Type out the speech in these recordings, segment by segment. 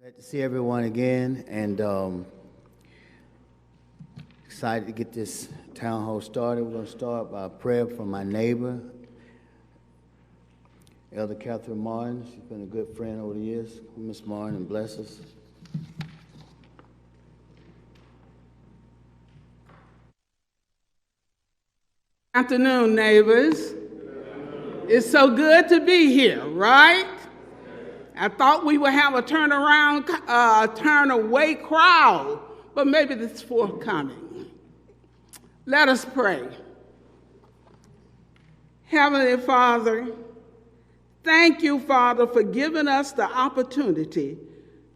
Glad to see everyone again, and excited to get this town hall started. We're going to start by a prayer from my neighbor, Elder Catheryne Martin. She's been a good friend over the years. Miss Martin, and bless us. Afternoon, neighbors. It's so good to be here, right? I thought we would have a turn away crowd, but maybe this is forthcoming. Let us pray. Heavenly Father, thank you, Father, for giving us the opportunity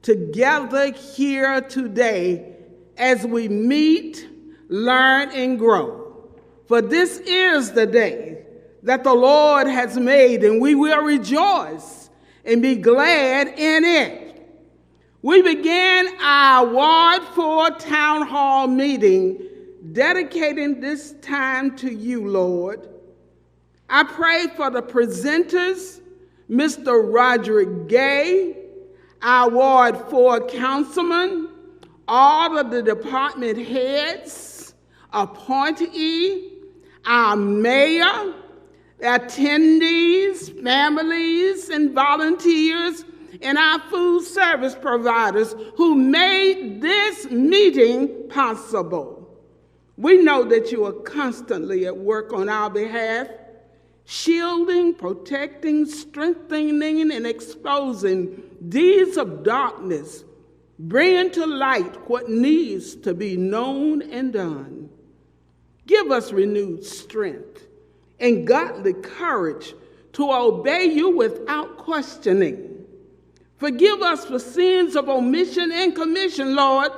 to gather here today as we meet, learn, and grow. For this is the day that the Lord has made, and we will rejoice and be glad in it. We began our Ward 4 Town Hall meeting dedicating this time to you, Lord. I pray for the presenters, Mr. Roderick Gay, our Ward 4 Councilman, all of the department heads, Appointee, our mayor, attendees, families, and volunteers, and our food service providers who made this meeting possible. We know that you are constantly at work on our behalf, shielding, protecting, strengthening, and exposing deeds of darkness, bringing to light what needs to be known and done. Give us renewed strength and godly courage to obey you without questioning. Forgive us for sins of omission and commission, Lord.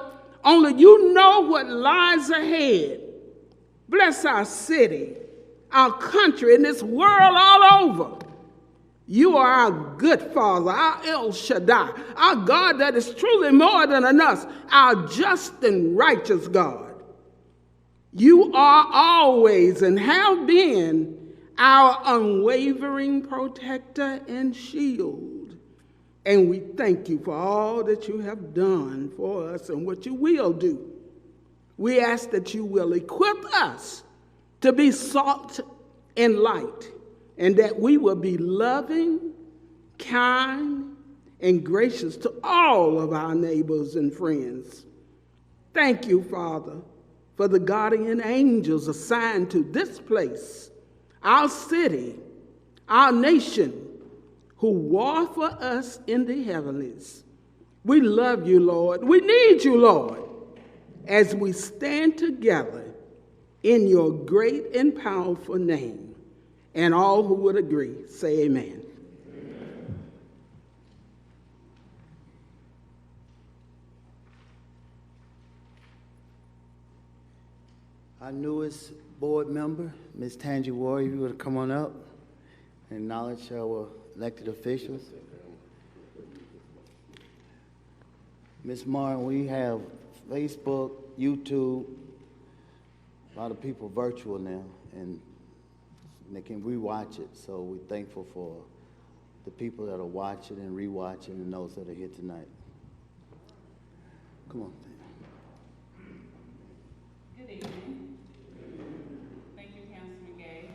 Only you know what lies ahead. Bless our city, our country, and this world all over. You are our good Father, our El Shaddai, our God that is truly more than enough, our just and righteous God. You are always and have been our unwavering protector and shield. And we thank you for all that you have done for us and what you will do. We ask that you will equip us to be salt and light, and that we will be loving, kind, and gracious to all of our neighbors and friends. Thank you, Father, for the guardian angels assigned to this place, our city, our nation, who war for us in the heavenlies. We love you, Lord. We need you, Lord, as we stand together in your great and powerful name. And all who would agree, say amen. Our newest board member, Ms. Tangie, if you would come on up and acknowledge our elected officials. Ms. Martin, we have Facebook, YouTube, a lot of people virtual now, and they can rewatch it. So we're thankful for the people that are watching and rewatching and those that are here tonight. Come on. Good evening. Thank you, Councilman Gay,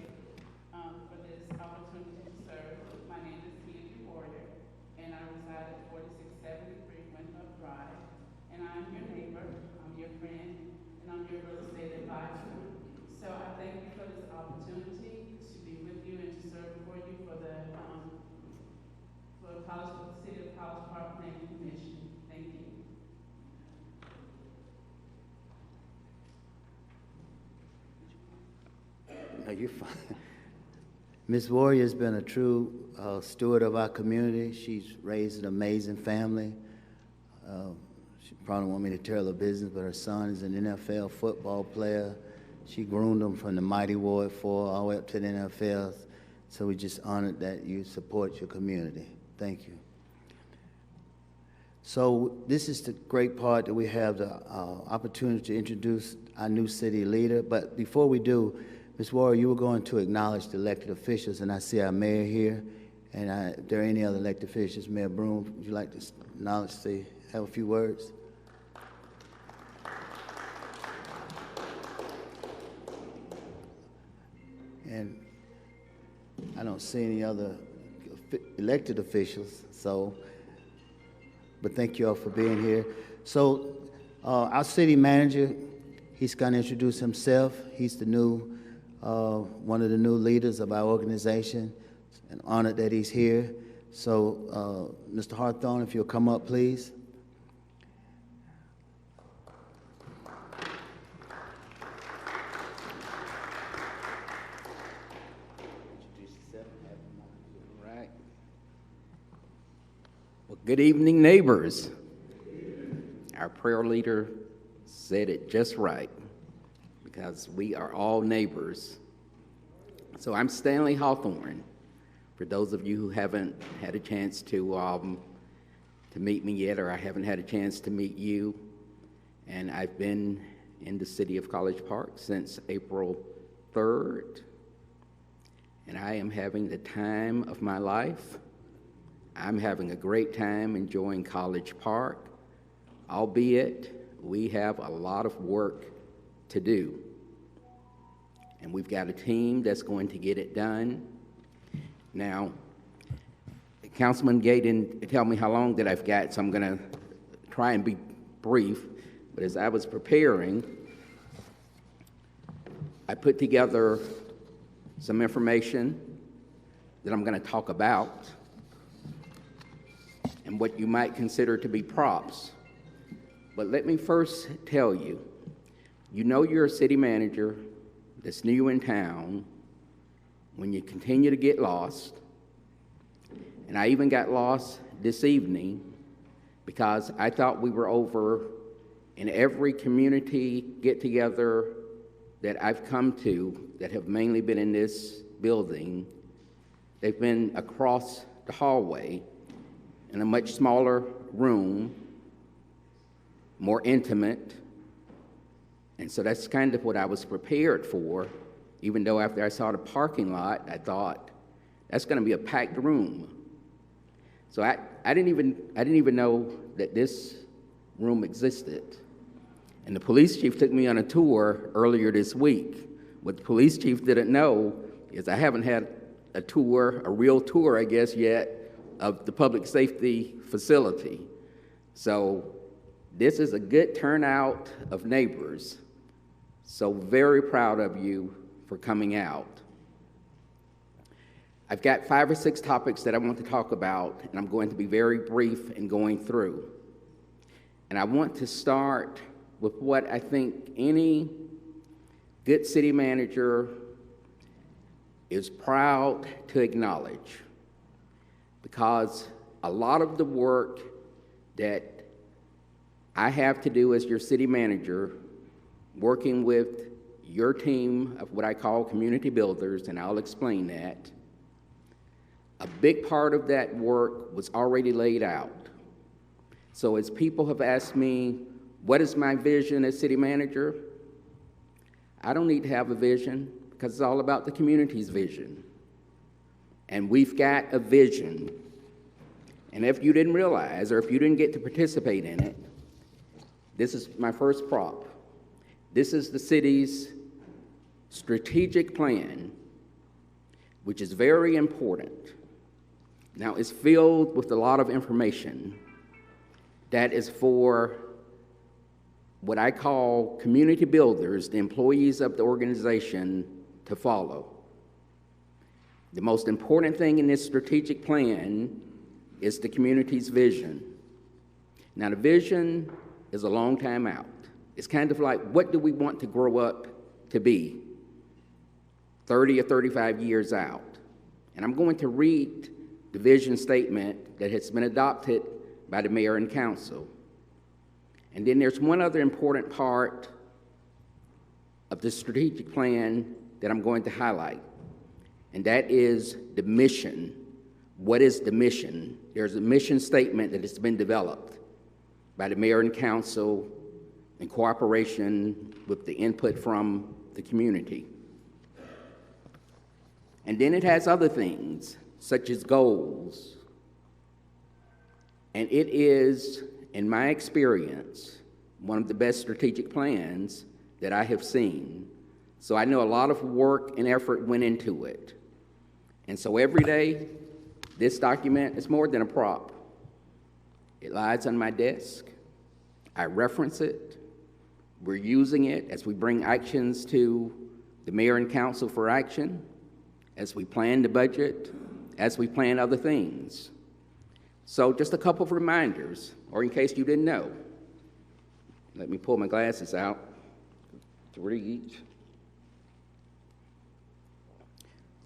for this opportunity to serve. My name is Tangie, and I reside at 4673 Winthrop Drive. And I'm your neighbor, I'm your friend, and I'm your real estate advisor. So I thank you for this opportunity to be with you and to serve for you for the City of CollegePark Planning Commission. Thank you. No, you're fine. Ms. Warrior has been a true steward of our community. She's raised an amazing family. She probably won't me to tell her business, but her son is an NFL football player. She groomed him from the mighty Ward 4 all the way up to the NFL. So we're just honored that you support your community. Thank you. So this is the great part that we have the opportunity to introduce our new city leader. But before we do, Ms. Warrior, you were going to acknowledge the elected officials, and I see our mayor here. And if there are any other elected officials, Mayor Broom, would you like to acknowledge the have a few words? And I don't see any other elected officials, but thank you all for being here. So our city manager, he's going to introduce himself. He's the new, one of the new leaders of our organization, and honored that he's here. So Mr. Hawthorne, if you'll come up, please. Well, good evening, neighbors. Our prayer leader said it just right, because we are all neighbors. So I'm Stanley Hawthorne. For those of you who haven't had a chance to meet me yet, or I haven't had a chance to meet you, and I've been in the city of College Park since April 3rd, and I am having the time of my life. I'm having a great time enjoying College Park, albeit we have a lot of work to do. And we've got a team that's going to get it done. Now, Councilman Gay didn't tell me how long that I've got, so I'm going to try and be brief. But as I was preparing, I put together some information that I'm going to talk about, and what you might consider to be props. But let me first tell you, you know you're a city manager that's new in town when you continue to get lost. And I even got lost this evening because I thought we were over in every community get-together that I've come to that have mainly been in this building. They've been across the hallway in a much smaller room, more intimate. And so that's kind of what I was prepared for, even though after I saw the parking lot, I thought, that's going to be a packed room. So I didn't even know that this room existed. And the police chief took me on a tour earlier this week. What the police chief didn't know is I haven't had a tour, a real tour, I guess, yet, of the public safety facility. So this is a good turnout of neighbors. So very proud of you for coming out. I've got 5 or 6 topics that I want to talk about, and I'm going to be very brief in going through. And I want to start with what I think any good city manager is proud to acknowledge, because a lot of the work that I have to do as your city manager, working with your team of what I call community builders, and I'll explain that, a big part of that work was already laid out. So as people have asked me, what is my vision as city manager? I don't need to have a vision, because it's all about the community's vision. And we've got a vision. And if you didn't realize, or if you didn't get to participate in it, this is my first prop. This is the city's strategic plan, which is very important. Now, it's filled with a lot of information that is for what I call community builders, the employees of the organization, to follow. The most important thing in this strategic plan is the community's vision. Now, the vision is a long time out. It's kind of like, what do we want to grow up to be 30 or 35 years out? And I'm going to read the vision statement that has been adopted by the mayor and council. And then there's one other important part of the strategic plan that I'm going to highlight, and that is the mission. What is the mission? There's a mission statement that has been developed by the mayor and council in cooperation with the input from the community. And then it has other things, such as goals. And it is in my experience, one of the best strategic plans that I have seen. So I know a lot of work and effort went into it. And so every day, this document is more than a prop. It lies on my desk. I reference it. We're using it as we bring actions to the mayor and council for action, as we plan the budget, as we plan other things. So just a couple of reminders, or in case you didn't know. Let me pull my glasses out to read.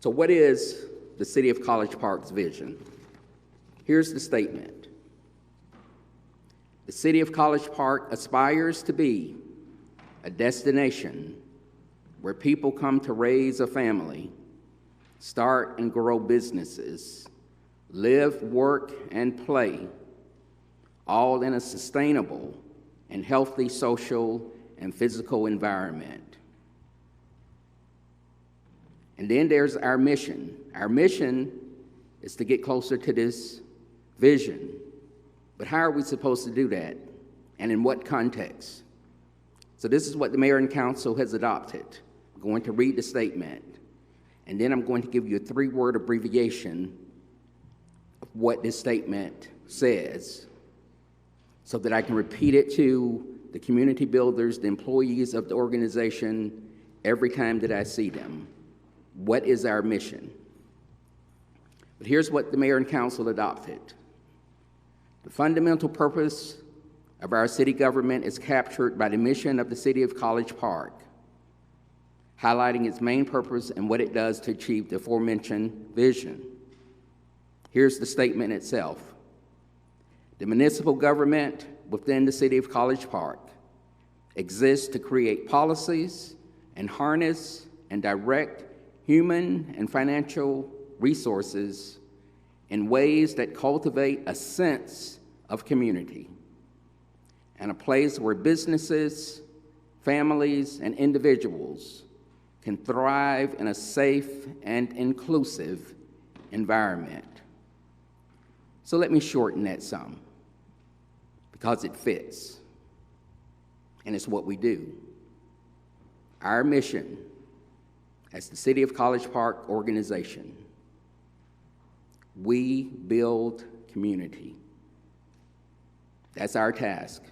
So what is the City of College Park's vision? Here's the statement. The City of College Park aspires to be a destination where people come to raise a family, start and grow businesses, live, work, and play, all in a sustainable and healthy social and physical environment. And then there's our mission. Our mission is to get closer to this vision. But how are we supposed to do that? And in what context? So this is what the mayor and council has adopted. I'm going to read the statement, and then I'm going to give you a 3-word abbreviation of what this statement says so that I can repeat it to the community builders, the employees of the organization, every time that I see them. What is our mission? But here's what the mayor and council adopted. The fundamental purpose of our city government is captured by the mission of the City of College Park, highlighting its main purpose and what it does to achieve the aforementioned vision. Here's the statement itself. The municipal government within the City of College Park exists to create policies and harness and direct human and financial resources in ways that cultivate a sense of community and a place where businesses, families, and individuals can thrive in a safe and inclusive environment. So let me shorten that some, because it fits, and it's what we do. Our mission as the City of College Park organization, we build community. That's our task.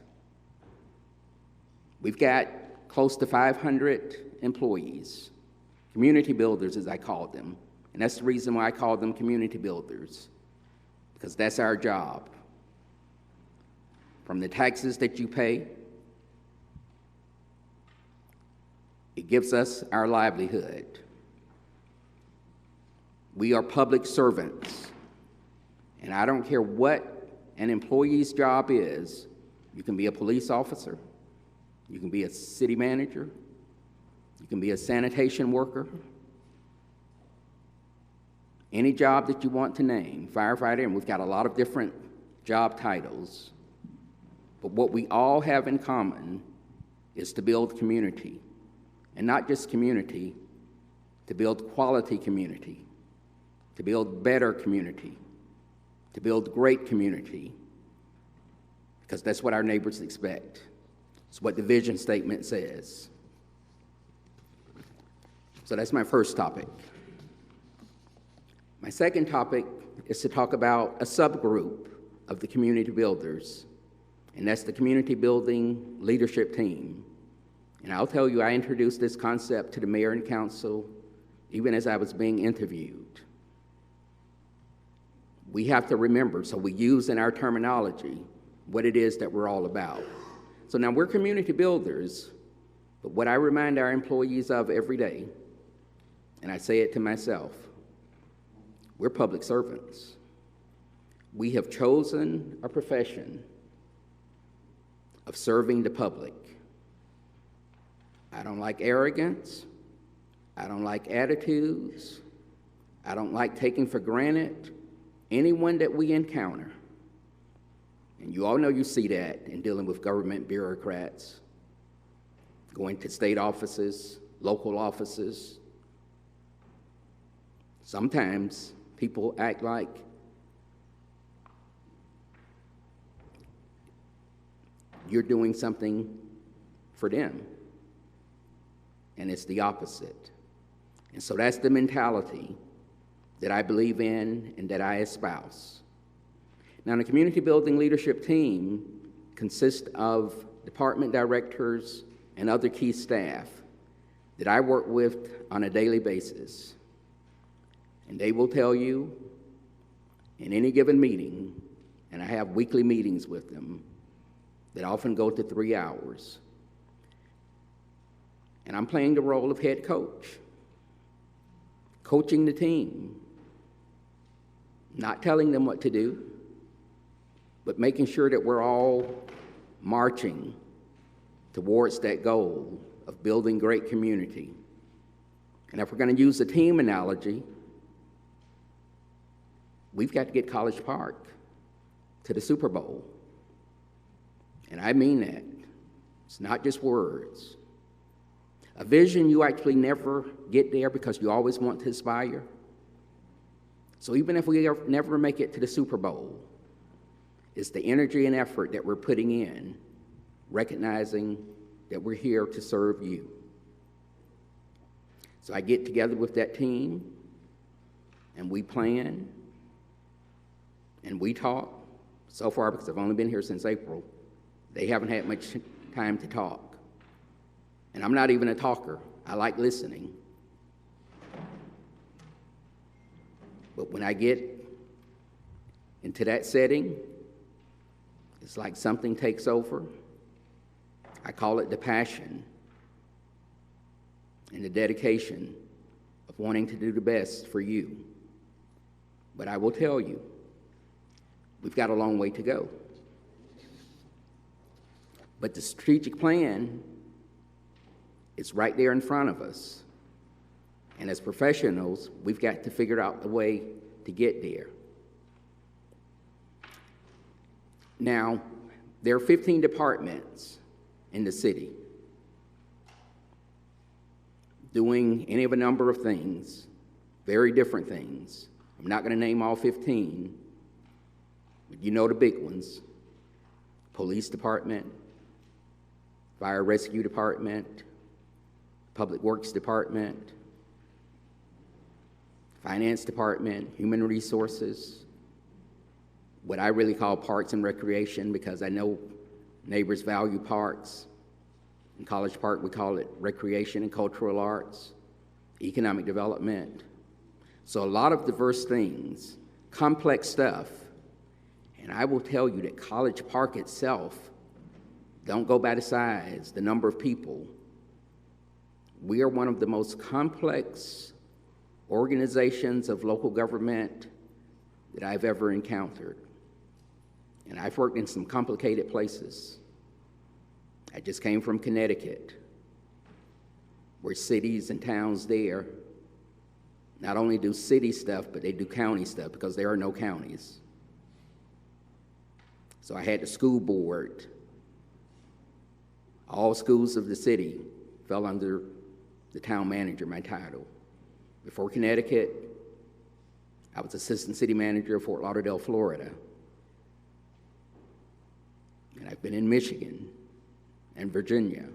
We've got close to 500 employees, community builders as I call them, and that's the reason why I call them community builders, because that's our job. From the taxes that you pay, it gives us our livelihood. We are public servants, and I don't care what an employee's job is. You can be a police officer, you can be a city manager, you can be a sanitation worker, any job that you want to name, firefighter, and we've got a lot of different job titles. But what we all have in common is to build community. And not just community, to build quality community, to build better community, to build great community, because that's what our neighbors expect. It's what the vision statement says. So that's my first topic. My second topic is to talk about a subgroup of the community builders, and that's the community building leadership team. And I'll tell you, I introduced this concept to the mayor and council even as I was being interviewed. We have to remember, so we use in our terminology what it is that we're all about. So now we're community builders, but what I remind our employees of every day, and I say it to myself, we're public servants. We have chosen a profession of serving the public. I don't like arrogance. I don't like attitudes. I don't like taking for granted anyone that we encounter. And you all know you see that in dealing with government bureaucrats, going to state offices, local offices. Sometimes people act like you're doing something for them. And it's the opposite. And so that's the mentality that I believe in and that I espouse. Now, the community building leadership team consists of department directors and other key staff that I work with on a daily basis. And they will tell you in any given meeting, and I have weekly meetings with them that often go to 3 hours. And I'm playing the role of head coach, coaching the team, not telling them what to do, but making sure that we're all marching towards that goal of building great community. And if we're going to use the team analogy, we've got to get CollegePark to the Super Bowl. And I mean that. It's not just words. A vision, you actually never get there because you always want to aspire. So even if we never make it to the Super Bowl, it's the energy and effort that we're putting in, recognizing that we're here to serve you. So I get together with that team, and we plan, and we talk. So far, because I've only been here since April, they haven't had much time to talk. And I'm not even a talker. I like listening. But when I get into that setting, it's like something takes over. I call it the passion and the dedication of wanting to do the best for you. But I will tell you, we've got a long way to go. But the strategic plan is right there in front of us. And as professionals, we've got to figure out the way to get there. Now, there are 15 departments in the city doing any of a number of things, very different things. I'm not going to name all 15, but you know the big ones. Police department, fire rescue department, public works department, finance department, human resources, what I really call parks and recreation, because I know neighbors value parks. In CollegePark, we call it recreation and cultural arts, economic development. So a lot of diverse things, complex stuff. And I will tell you that CollegePark itself, don't go by the size, the number of people. We are one of the most complex organizations of local government that I've ever encountered. And I've worked in some complicated places. I just came from Connecticut, where cities and towns there not only do city stuff, but they do county stuff because there are no counties. So I had the school board. All schools of the city fell under the town manager, my title. Before Connecticut, I was assistant city manager of Fort Lauderdale, Florida. And I've been in Michigan and Virginia.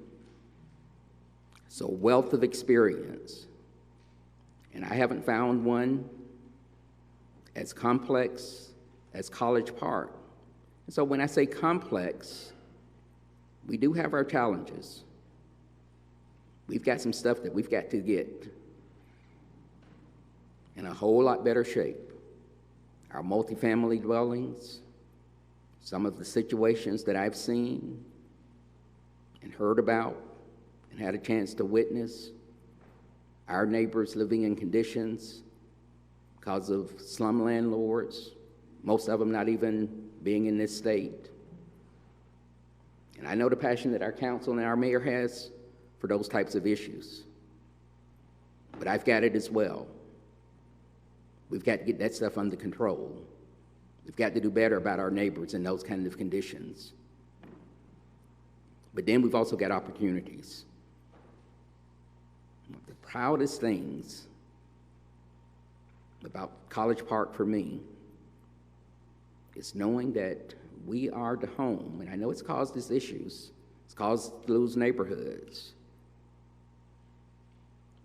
So wealth of experience. And I haven't found one as complex as CollegePark. And so when I say complex, we do have our challenges. We've got some stuff that we've got to get in a whole lot better shape. Our multifamily dwellings, some of the situations that I've seen and heard about and had a chance to witness, our neighbors living in conditions because of slum landlords, most of them not even being in this state. And I know the passion that our council and our mayor has for those types of issues. But I've got it as well. We've got to get that stuff under control. We've got to do better about our neighbors in those kinds of conditions. But then we've also got opportunities. One of the proudest things about CollegePark for me It's knowing that we are the home, and I know it's caused us issues. It's caused those neighborhoods.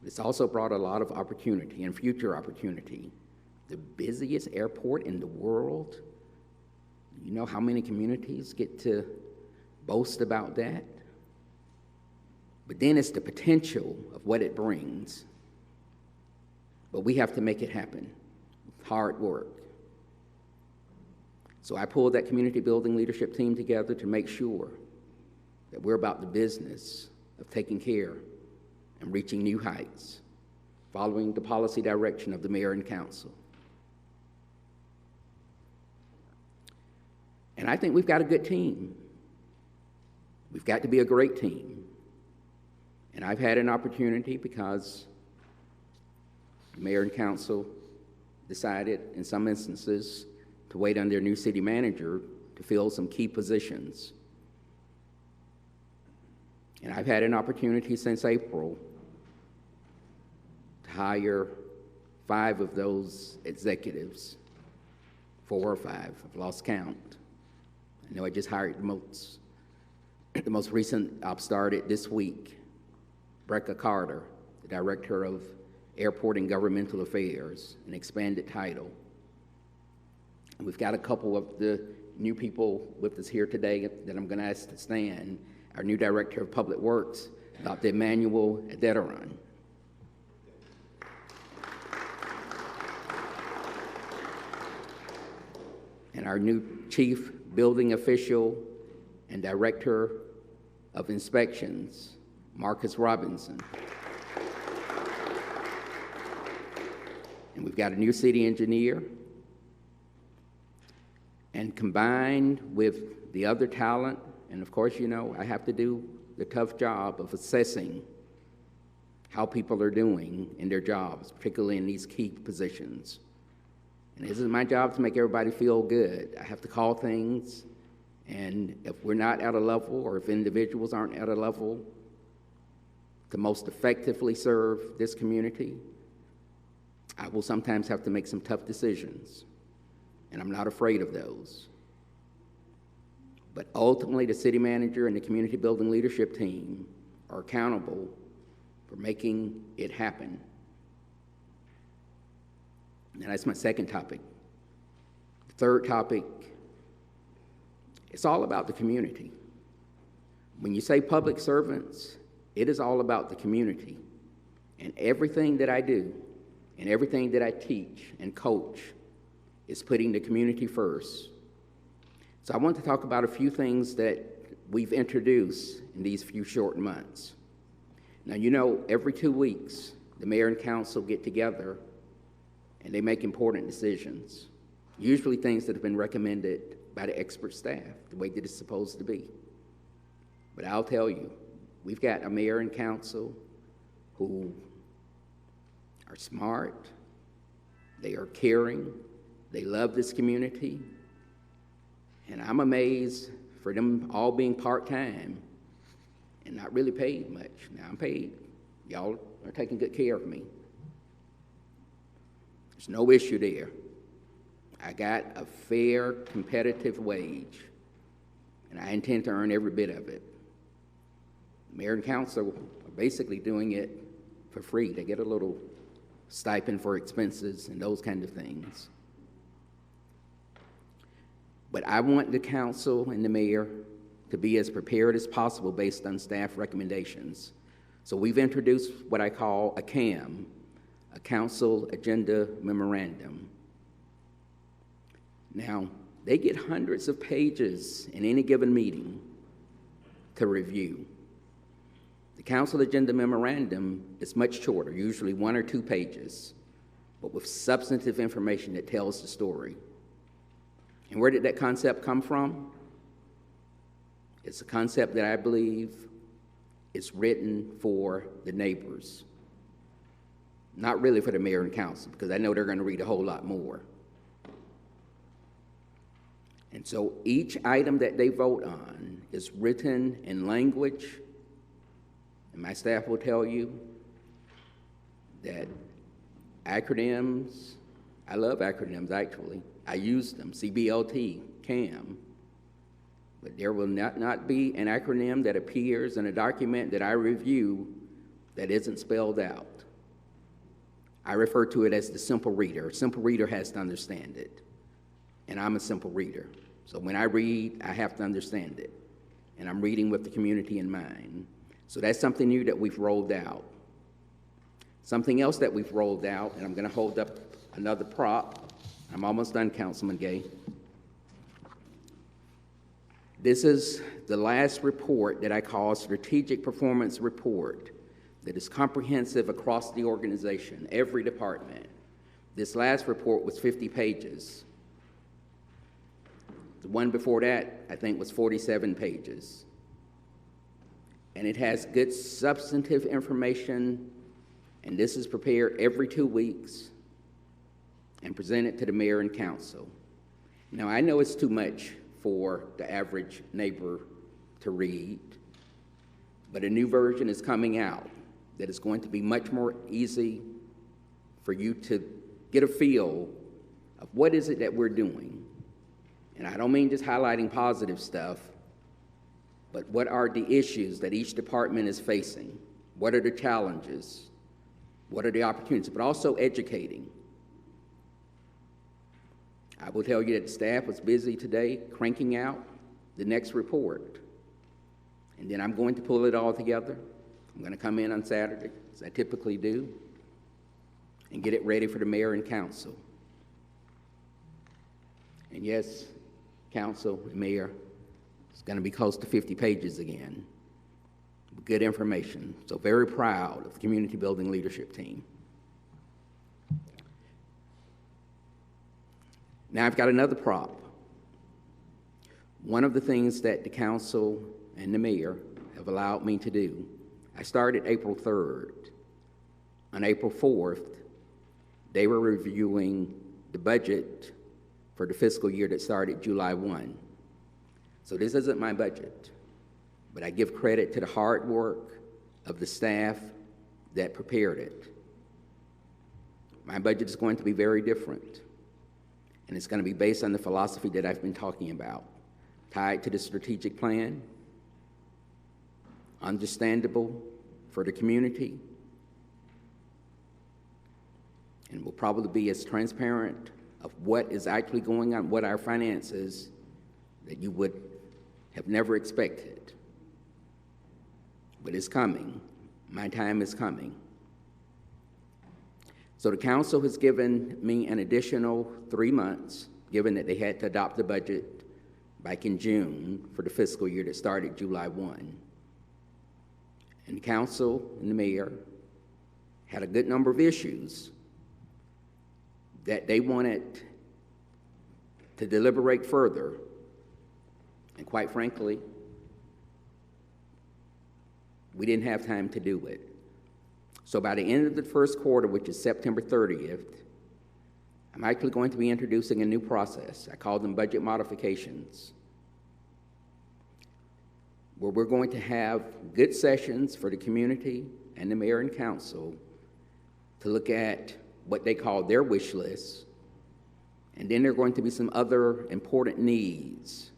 It's also brought a lot of opportunity and future opportunity. The busiest airport in the world. You know how many communities get to boast about that? But then it's the potential of what it brings. But we have to make it happen with hard work. So I pulled that community building leadership team together to make sure that we're about the business of taking care and reaching new heights, following the policy direction of the mayor and council. And I think we've got a good team. We've got to be a great team. And I've had an opportunity because the mayor and council decided in some instances to wait on their new city manager to fill some key positions. And I've had an opportunity since April to hire 5 of those executives, 4 or 5, I've lost count. I know I just hired the most recent op started this week, Brecca Carter, the Director of Airport and Governmental Affairs, an expanded title. And we've got a couple of the new people with us here today that I'm going to ask to stand. Our new Director of Public Works, Dr. Emmanuel.adediran. And our new Chief Building Official and Director of Inspections, Marcus Robinson. And we've got a new city engineer. And combined with the other talent, and of course, you know, I have to do the tough job of assessing how people are doing in their jobs, particularly in these key positions. And this is my job to make everybody feel good. I have to call things, and if we're not at a level, or if individuals aren't at a level to most effectively serve this community, I will sometimes have to make some tough decisions, and I'm not afraid of those. But ultimately, the city manager and the community building leadership team are accountable for making it happen. And that's my second topic. The third topic, it's all about the community. When you say public servants, it is all about the community. And everything that I do and everything that I teach and coach is putting the community first. So I want to talk about a few things that we've introduced in these few short months. Now, you know, every 2 weeks, the mayor and council get together and they make important decisions, usually things that have been recommended by the expert staff, the way that it's supposed to be. But I'll tell you, we've got a mayor and council who are smart, they are caring, they love this community, and I'm amazed for them all being part-time and not really paid much. Now, I'm paid. Y'all are taking good care of me. There's no issue there. I got a fair, competitive wage, and I intend to earn every bit of it. The mayor and council are basically doing it for free. They get a little stipend for expenses and those kind of things. But I want the council and the mayor to be as prepared as possible based on staff recommendations. So we've introduced what I call a CAM, a Council Agenda Memorandum. Now, they get hundreds of pages in any given meeting to review. The Council Agenda Memorandum is much shorter, usually 1 or 2 pages, but with substantive information that tells the story. And where did that concept come from? It's a concept that I believe is written for the neighbors, not really for the mayor and council, because I know they're going to read a whole lot more. And so each item that they vote on is written in language, and my staff will tell you that acronyms I love acronyms, actually. I use them, CBLT, CAM. But there will not be an acronym that appears in a document that I review that isn't spelled out. I refer to it as the simple reader. A simple reader has to understand it. And I'm a simple reader. So when I read, I have to understand it. And I'm reading with the community in mind. So that's something new that we've rolled out. Something else that we've rolled out, and I'm going to hold up another prop. I'm almost done, Councilman Gay. This is the last report that I call Strategic Performance Report that is comprehensive across the organization, every department. This last report was 50 pages. The one before that, I think, was 47 pages. And it has good substantive information, and this is prepared every 2 weeks and presented to the mayor and council. Now, I know it's too much for the average neighbor to read, but a new version is coming out that is going to be much more easy for you to get a feel of what is it that we're doing. And I don't mean just highlighting positive stuff, but what are the issues that each department is facing? What are the challenges? What are the opportunities? But also educating. I will tell you that the staff was busy today cranking out the next report. And then I'm going to pull it all together. I'm going to come in on Saturday, as I typically do, and get it ready for the mayor and council. And yes, council and mayor, it's going to be close to 50 pages again. Good information. So very proud of the community building leadership team. Now I've got another prop. One of the things that the council and the mayor have allowed me to do, I started April 3rd. On April 4th, they were reviewing the budget for the fiscal year that started July 1. So this isn't my budget, but I give credit to the hard work of the staff that prepared it. My budget is going to be very different. And it's going to be based on the philosophy that I've been talking about, tied to the strategic plan, understandable for the community, and will probably be as transparent of what is actually going on, what our finances, that you would have never expected. But it's coming. My time is coming. So the council has given me an additional 3 months, given that they had to adopt the budget back in June for the fiscal year that started July 1. And the council and the mayor had a good number of issues that they wanted to deliberate further. And quite frankly, we didn't have time to do it. So by the end of the first quarter, which is September 30th, I'm actually going to be introducing a new process. I call them budget modifications, where we're going to have good sessions for the community and the mayor and council to look at what they call their wish lists. And then there are going to be some other important needs.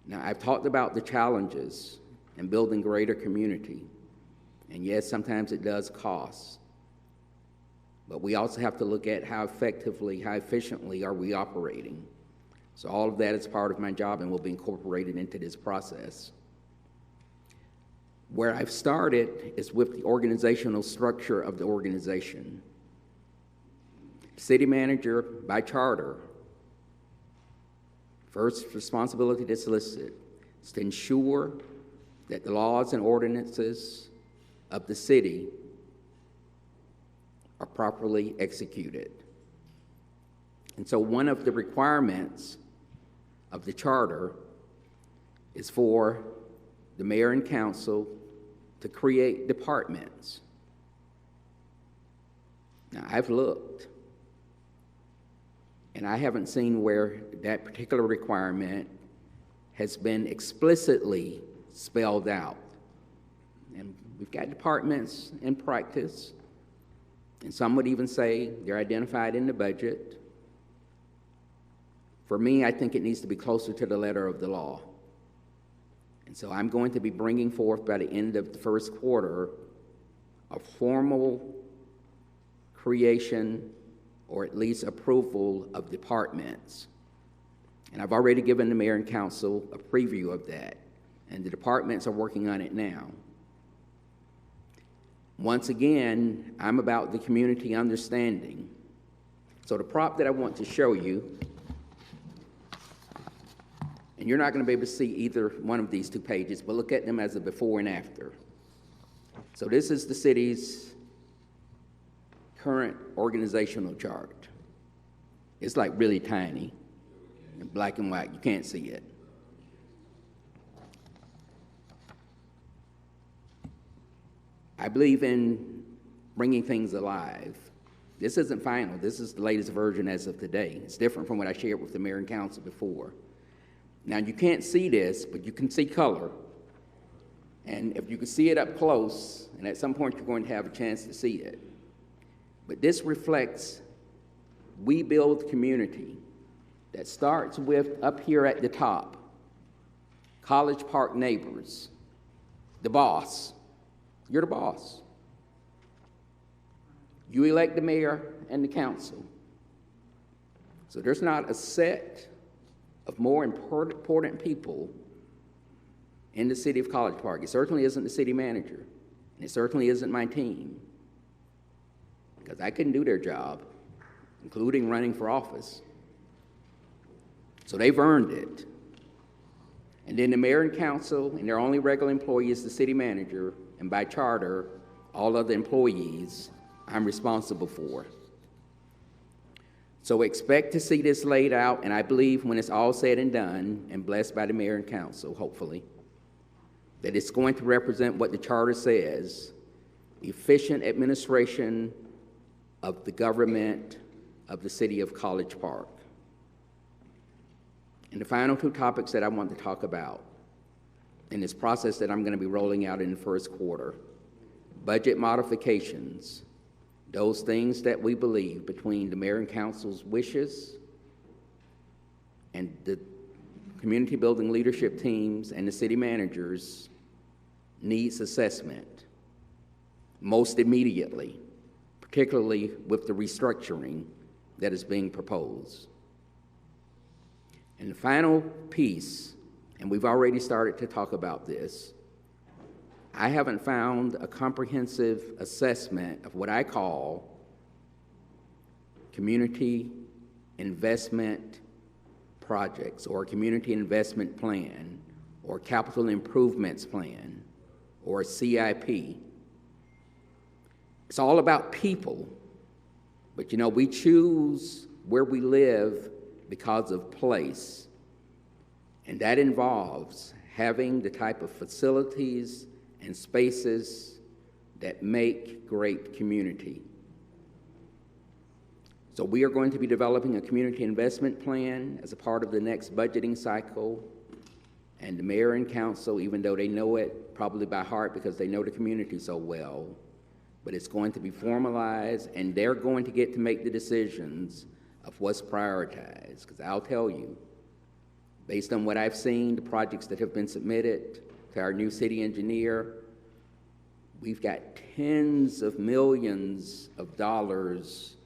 Now, I've talked about the challenges in building greater community. And yes, sometimes it does cost. But we also have to look at how effectively, how efficiently are we operating. So all of that is part of my job and will be incorporated into this process. Where I've started is with the organizational structure of the organization. City manager, by charter, first responsibility that's listed is to ensure that the laws and ordinances of the city are properly executed. And so one of the requirements of the charter is for the mayor and council to create departments. Now, I've looked, and I haven't seen where that particular requirement has been explicitly spelled out. And we've got departments in practice, And some would even say they're identified in the budget. For me, I think it needs to be closer to the letter of the law. And so I'm going to be bringing forth by the end of the first quarter a formal creation or at least approval of departments. And I've already given the mayor and council a preview of that, and the departments are working on it now. Once again, I'm about the community understanding. So the prop that I want to show you, and you're not going to be able to see either one of these two pages, but look at them as a before and after. So this is the city's current organizational chart. It's like really tiny, in black and white. You can't see it. I believe in bringing things alive. This isn't final. This is the latest version as of today. It's different from what I shared with the mayor and council before. Now, you can't see this, but you can see color. And if you can see it up close, and at some point you're going to have a chance to see it. But this reflects we build community that starts with, up here at the top, CollegePark neighbors, the boss. You're the boss. You elect the mayor and the council. So there's not a set of more important people in the city of CollegePark. It certainly isn't the city manager, and it certainly isn't my team, because I couldn't do their job, including running for office. So they've earned it. And then the mayor and council, and their only regular employee is the city manager, and by charter, all other employees I'm responsible for. So expect to see this laid out, and I believe when it's all said and done, and blessed by the mayor and council, hopefully, that it's going to represent what the charter says, efficient administration of the government of the city of CollegePark. And the final two topics that I want to talk about in this process that I'm going to be rolling out in the first quarter: budget modifications, those things that we believe between the mayor and council's wishes and the community building leadership teams and the city managers needs assessment most immediately, particularly with the restructuring that is being proposed. And the final piece, and we've already started to talk about this, I haven't found a comprehensive assessment of what I call community investment projects, or a community investment plan, or capital improvements plan, or a CIP. It's all about people, but you know, we choose where we live because of place, and that involves having the type of facilities and spaces that make great community. So we are going to be developing a community investment plan as a part of the next budgeting cycle, and the mayor and council, even though they know it probably by heart because they know the community so well, but it's going to be formalized, and they're going to get to make the decisions of what's prioritized. Because I'll tell you, based on what I've seen, the projects that have been submitted to our new city engineer, we've got tens of millions of dollars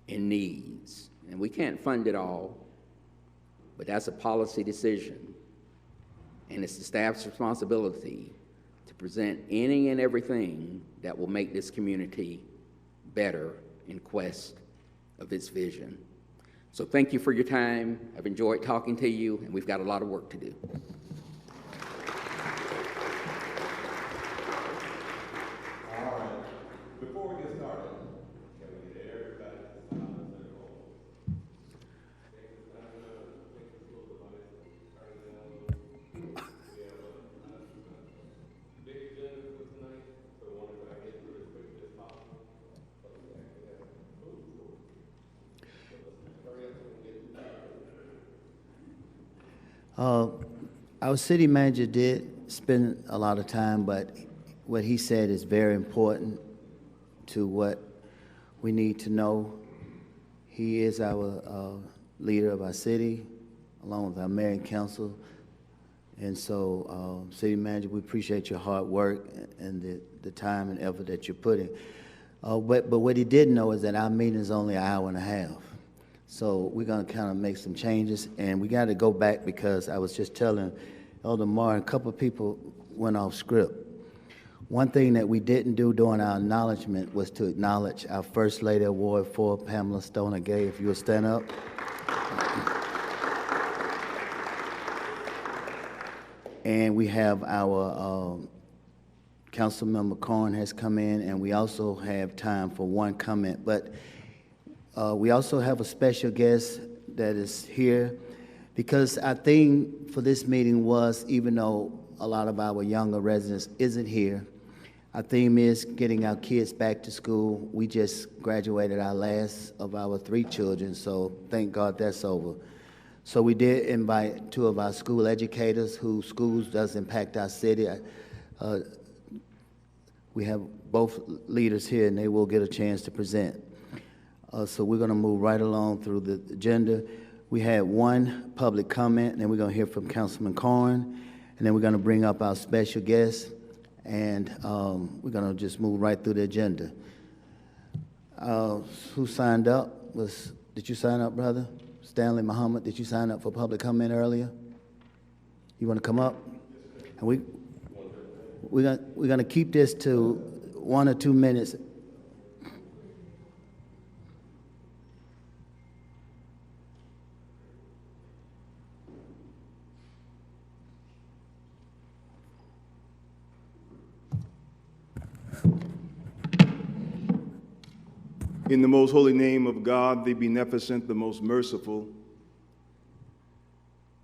in needs. And we can't fund it all, but that's a policy decision. And it's the staff's responsibility to present any and everything that will make this community better in quest of its vision. So thank you for your time. I've enjoyed talking to you, and we've got a lot of work to do. All right. Before we get started, can we get everybody to stop and say, big agenda for tonight, so I want to try to get through as quickly as possible. Our city manager did spend a lot of time, but what he said is very important to what we need to know. He is our leader of our city, along with our mayor and council. And so, City Manager, we appreciate your hard work and the time and effort that you're putting. But what he didn't know is that our meeting is only an hour and a half. So we're going to kind of make some changes, and we got to go back because I was just telling Elder Marr, a couple of people went off script. One thing that we didn't do during our acknowledgement was to acknowledge our First Lady Award for Pamela Stoner-Gay. If you would stand up. And we have our Councilman McCorn has come in, and we also have time for one comment. But we also have a special guest that is here because our theme for this meeting was, even though a lot of our younger residents isn't here, our theme is getting our kids back to school. We just graduated our last of our 3 children, so thank God that's over. So we did invite 2 of our school educators whose schools does impact our city. We have both leaders here, and they will get a chance to present. So we're going to move right along through the agenda. We had one public comment, and then we're going to hear from Councilman Corn, and then we're going to bring up our special guest, and we're going to just move right through the agenda. Who signed up? Did you sign up, brother? Stanley Muhammad, did you sign up for public comment earlier? You want to come up? And we're going to keep this to 1 or 2 minutes. In the most holy name of God, the beneficent, the most merciful,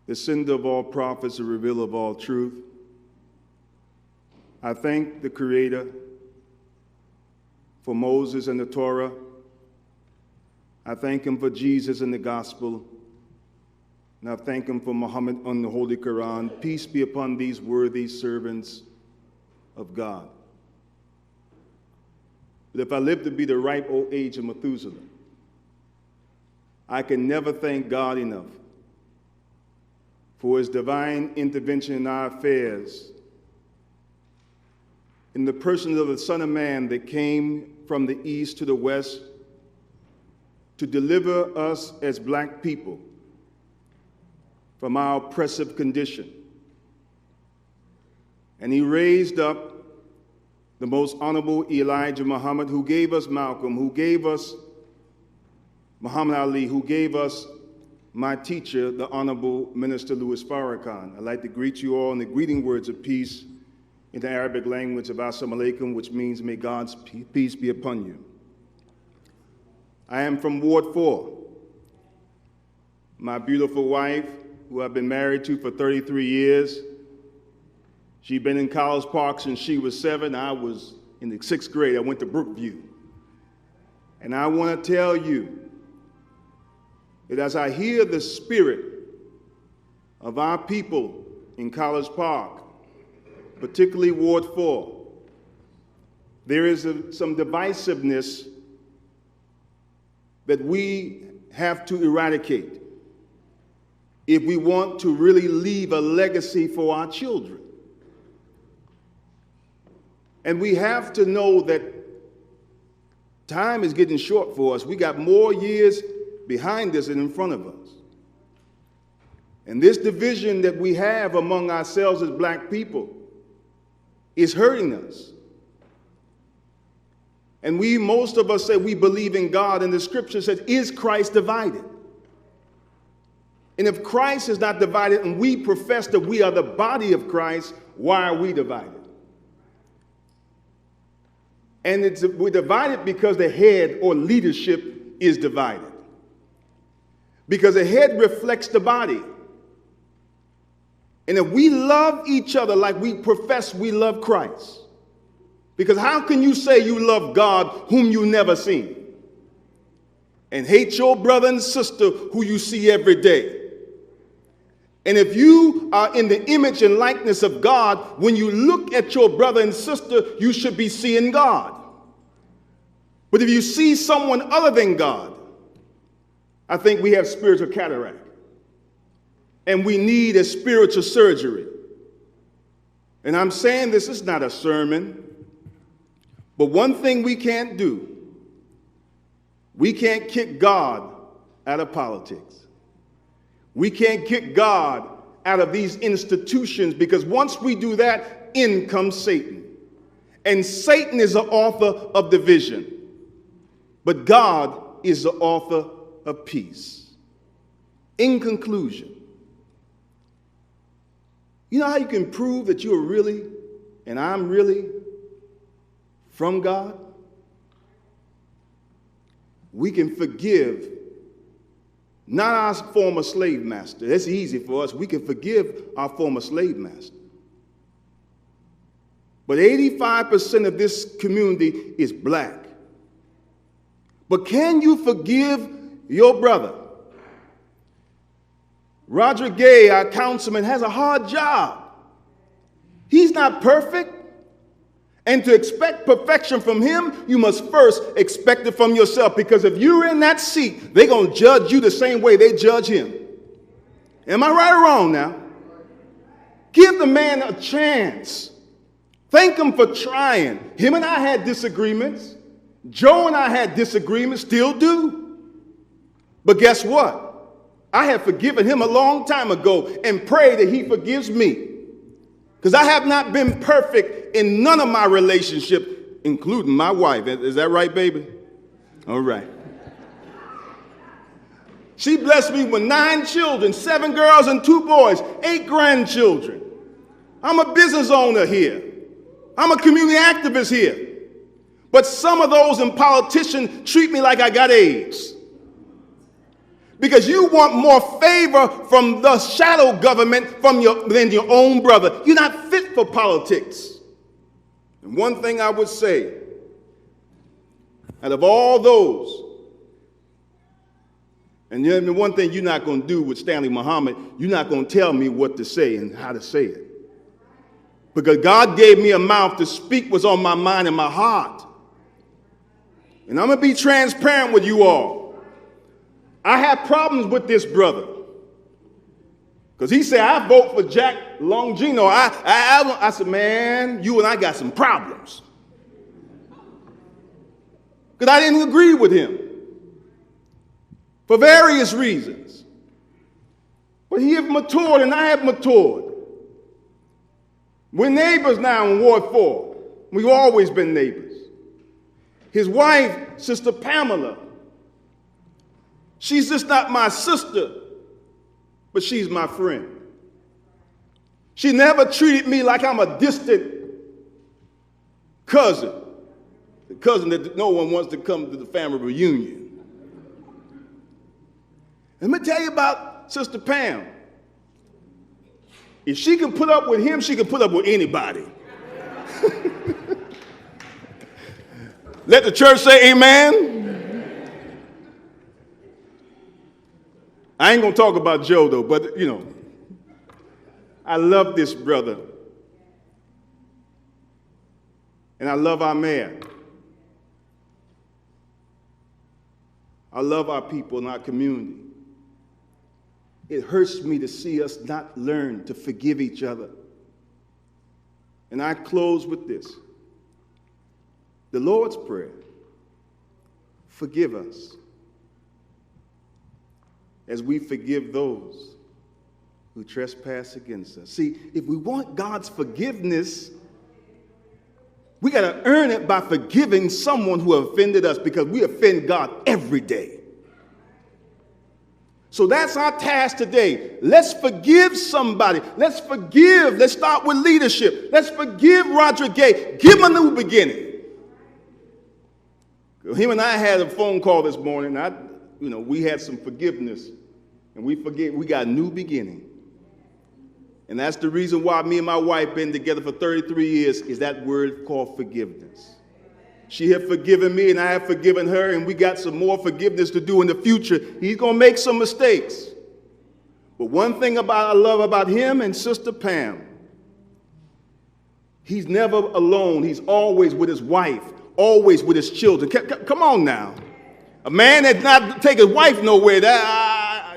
the sender of all prophets, the revealer of all truth, I thank the Creator for Moses and the Torah. I thank him for Jesus and the gospel. And I thank him for Muhammad on the Holy Quran. Peace be upon these worthy servants of God. But if I live to be the ripe old age of Methuselah, I can never thank God enough for his divine intervention in our affairs, in the person of the Son of Man that came from the east to the west to deliver us as black people from our oppressive condition. And he raised up the most honorable Elijah Muhammad, who gave us Malcolm, who gave us Muhammad Ali, who gave us my teacher, the Honorable Minister Louis Farrakhan. I'd like to greet you all in the greeting words of peace in the Arabic language of Assalamu alaikum, which means may God's peace be upon you. I am from Ward 4. My beautiful wife, who I've been married to for 33 years, she'd been in CollegePark since she was 7. I was in the 6th grade. I went to Brookview. And I want to tell you that as I hear the spirit of our people in CollegePark, particularly Ward 4, there is some divisiveness that we have to eradicate if we want to really leave a legacy for our children. And we have to know that time is getting short for us. We got more years behind us than in front of us. And this division that we have among ourselves as black people is hurting us. And most of us say we believe in God, and the scripture says, is Christ divided? And if Christ is not divided and we profess that we are the body of Christ, why are we divided? And we're divided because the head or leadership is divided. Because the head reflects the body. And if we love each other like we profess we love Christ, because how can you say you love God whom you never seen and hate your brother and sister who you see every day? And if you are in the image and likeness of God, when you look at your brother and sister, you should be seeing God. But if you see someone other than God, I think we have spiritual cataract. And we need a spiritual surgery. And I'm saying this is not a sermon, but one thing we can't do, we can't kick God out of politics. We can't kick God out of these institutions, because once we do that, in comes Satan. And Satan is the author of division, but God is the author of peace. In conclusion, you know how you can prove that you are really, and I'm really, from God? We can forgive not our former slave master. That's easy for us. We can forgive our former slave master. But 85% of this community is black. But can you forgive your brother? Roderick Gay, our councilman, has a hard job. He's not perfect. And to expect perfection from him, you must first expect it from yourself. Because if you're in that seat, they're going to judge you the same way they judge him. Am I right or wrong now? Give the man a chance. Thank him for trying. Him and I had disagreements. Joe and I had disagreements, still do. But guess what? I have forgiven him a long time ago and pray that he forgives me. Because I have not been perfect in none of my relationships, including my wife. Is that right, baby? All right. She blessed me with 9 children, 7 girls and 2 boys, 8 grandchildren. I'm a business owner here. I'm a community activist here. But some of those in politicians treat me like I got AIDS. Because you want more favor from the shadow government than your own brother. You're not fit for politics. And one thing I would say, out of all those, and the one thing you're not going to do with Stanley Muhammad, you're not going to tell me what to say and how to say it. Because God gave me a mouth to speak what's on my mind and my heart. And I'm going to be transparent with you all. I have problems with this brother. Because he said, I vote for Jack Longino. I said, man, you and I got some problems. Because I didn't agree with him. For various reasons. But he has matured and I have matured. We're neighbors now in Ward 4. We've always been neighbors. His wife, Sister Pamela, she's just not my sister, but she's my friend. She never treated me like I'm a distant cousin, the cousin that no one wants to come to the family reunion. Let me tell you about Sister Pam. If she can put up with him, she can put up with anybody. Let the church say amen. I ain't going to talk about Joe, though, but, you know, I love this brother. And I love our mayor. I love our people in our community. It hurts me to see us not learn to forgive each other. And I close with this. The Lord's Prayer. Forgive us as we forgive those who trespass against us. See, if we want God's forgiveness, we got to earn it by forgiving someone who offended us, because we offend God every day. So that's our task today. Let's forgive somebody. Let's forgive. Let's start with leadership. Let's forgive Roderick Gay. Give him a new beginning. Him and I had a phone call this morning. We had some forgiveness, and we got a new beginning. And that's the reason why me and my wife been together for 33 years, is that word called forgiveness. She had forgiven me, and I have forgiven her, and we got some more forgiveness to do in the future. He's going to make some mistakes. But one thing I love about him and Sister Pam, he's never alone. He's always with his wife, always with his children. Come on now. A man that not take his wife nowhere,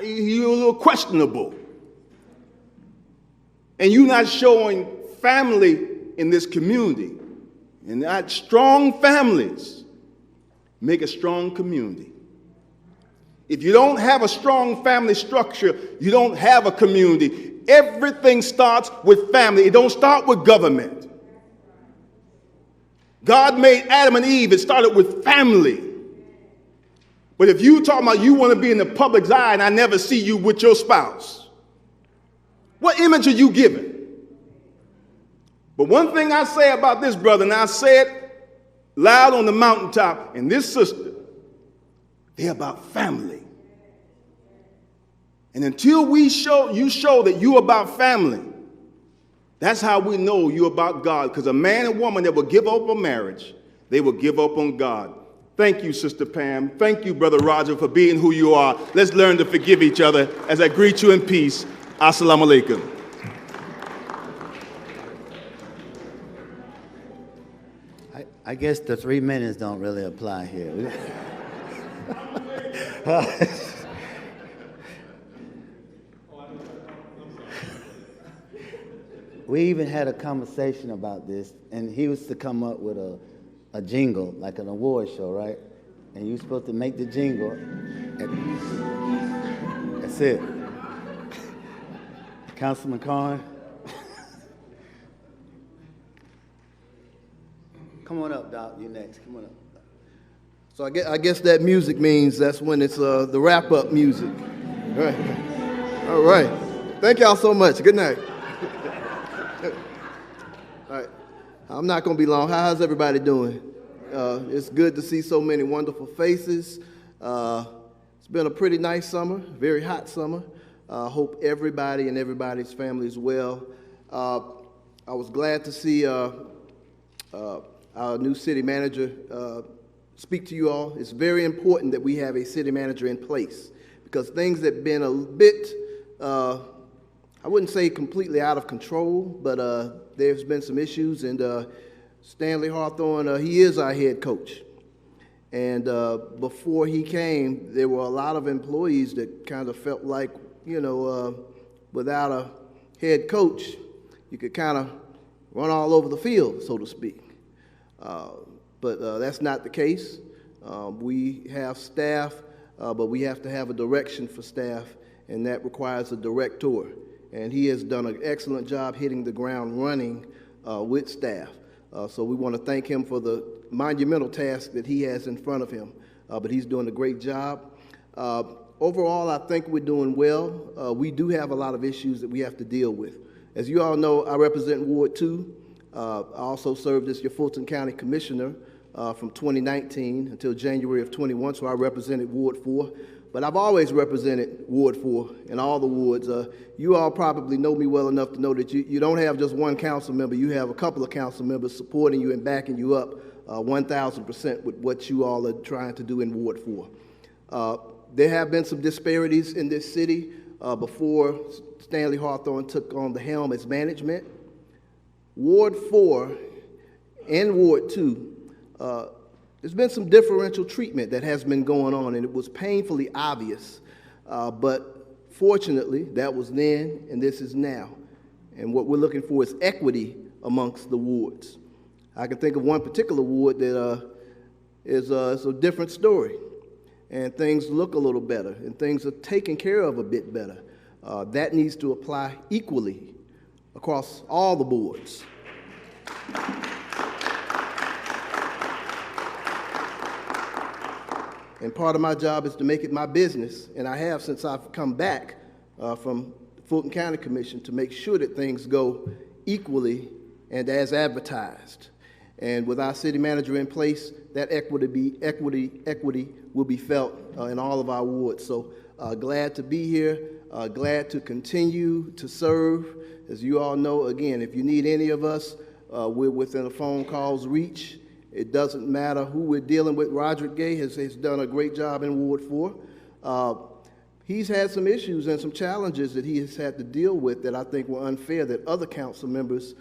he's a little questionable. And you're not showing family in this community. And not strong families make a strong community. If you don't have a strong family structure, you don't have a community. Everything starts with family. It don't start with government. God made Adam and Eve. It started with family. But if you talking about you want to be in the public's eye and I never see you with your spouse, what image are you giving? But one thing I say about this brother, and I say it loud on the mountaintop, and this sister, they're about family. And until you show that you're about family, that's how we know you're about God. Because a man and woman that will give up on marriage, they will give up on God. Thank you, Sister Pam. Thank you, Brother Roger, for being who you are. Let's learn to forgive each other as I greet you in peace. Assalamu alaikum. I guess the 3 minutes don't really apply here. We even had a conversation about this, and he was to come up with a jingle, like an award show, right? And you were supposed to make the jingle. And that's it. Councilman Cohen. Come on up, Doc. You next. Come on up. So I guess that music means that's when it's the wrap-up music. All right. All right. Thank y'all so much. Good night. All right. I'm not going to be long. How's everybody doing? It's good to see so many wonderful faces. It's been a pretty nice summer, very hot summer. Hope everybody and everybody's family is well. I was glad to see our new city manager speak to you all. It's very important that we have a city manager in place because things have been a bit, I wouldn't say completely out of control, but there's been some issues, and Stanley Hawthorne, he is our head coach. And before he came, there were a lot of employees that kind of felt like, you know, without a head coach, you could kind of run all over the field, so to speak. But that's not the case. We have staff, but we have to have a direction for staff, and that requires a director. And he has done an excellent job hitting the ground running with staff. So we want to thank him for the monumental task that he has in front of him, but he's doing a great job. Overall, I think we're doing well. We do have a lot of issues that we have to deal with. As you all know, I represent Ward 2. I also served as your Fulton County Commissioner from 2019 until January of 21, so I represented Ward 4. But I've always represented Ward 4 in all the wards. You all probably know me well enough to know that you don't have just one council member. You have a couple of council members supporting you and backing you up 1,000% with what you all are trying to do in Ward 4. There have been some disparities in this city before Stanley Hawthorne took on the helm as management. Ward 4 and Ward 2, there's been some differential treatment that has been going on, and it was painfully obvious. But fortunately, that was then, and this is now. And what we're looking for is equity amongst the wards. I can think of one particular ward that is a different story, and things look a little better, and things are taken care of a bit better. That needs to apply equally across all the boards. And part of my job is to make it my business, and I have since I've come back from the Fulton County Commission, to make sure that things go equally and as advertised. And with our city manager in place, that equity will be felt in all of our wards. So glad to be here, glad to continue to serve. As you all know, again, if you need any of us, we're within a phone call's reach. It doesn't matter who we're dealing with. Roderick has done a great job in Ward 4. He's had some issues and some challenges that he has had to deal with that I think were unfair, that other council members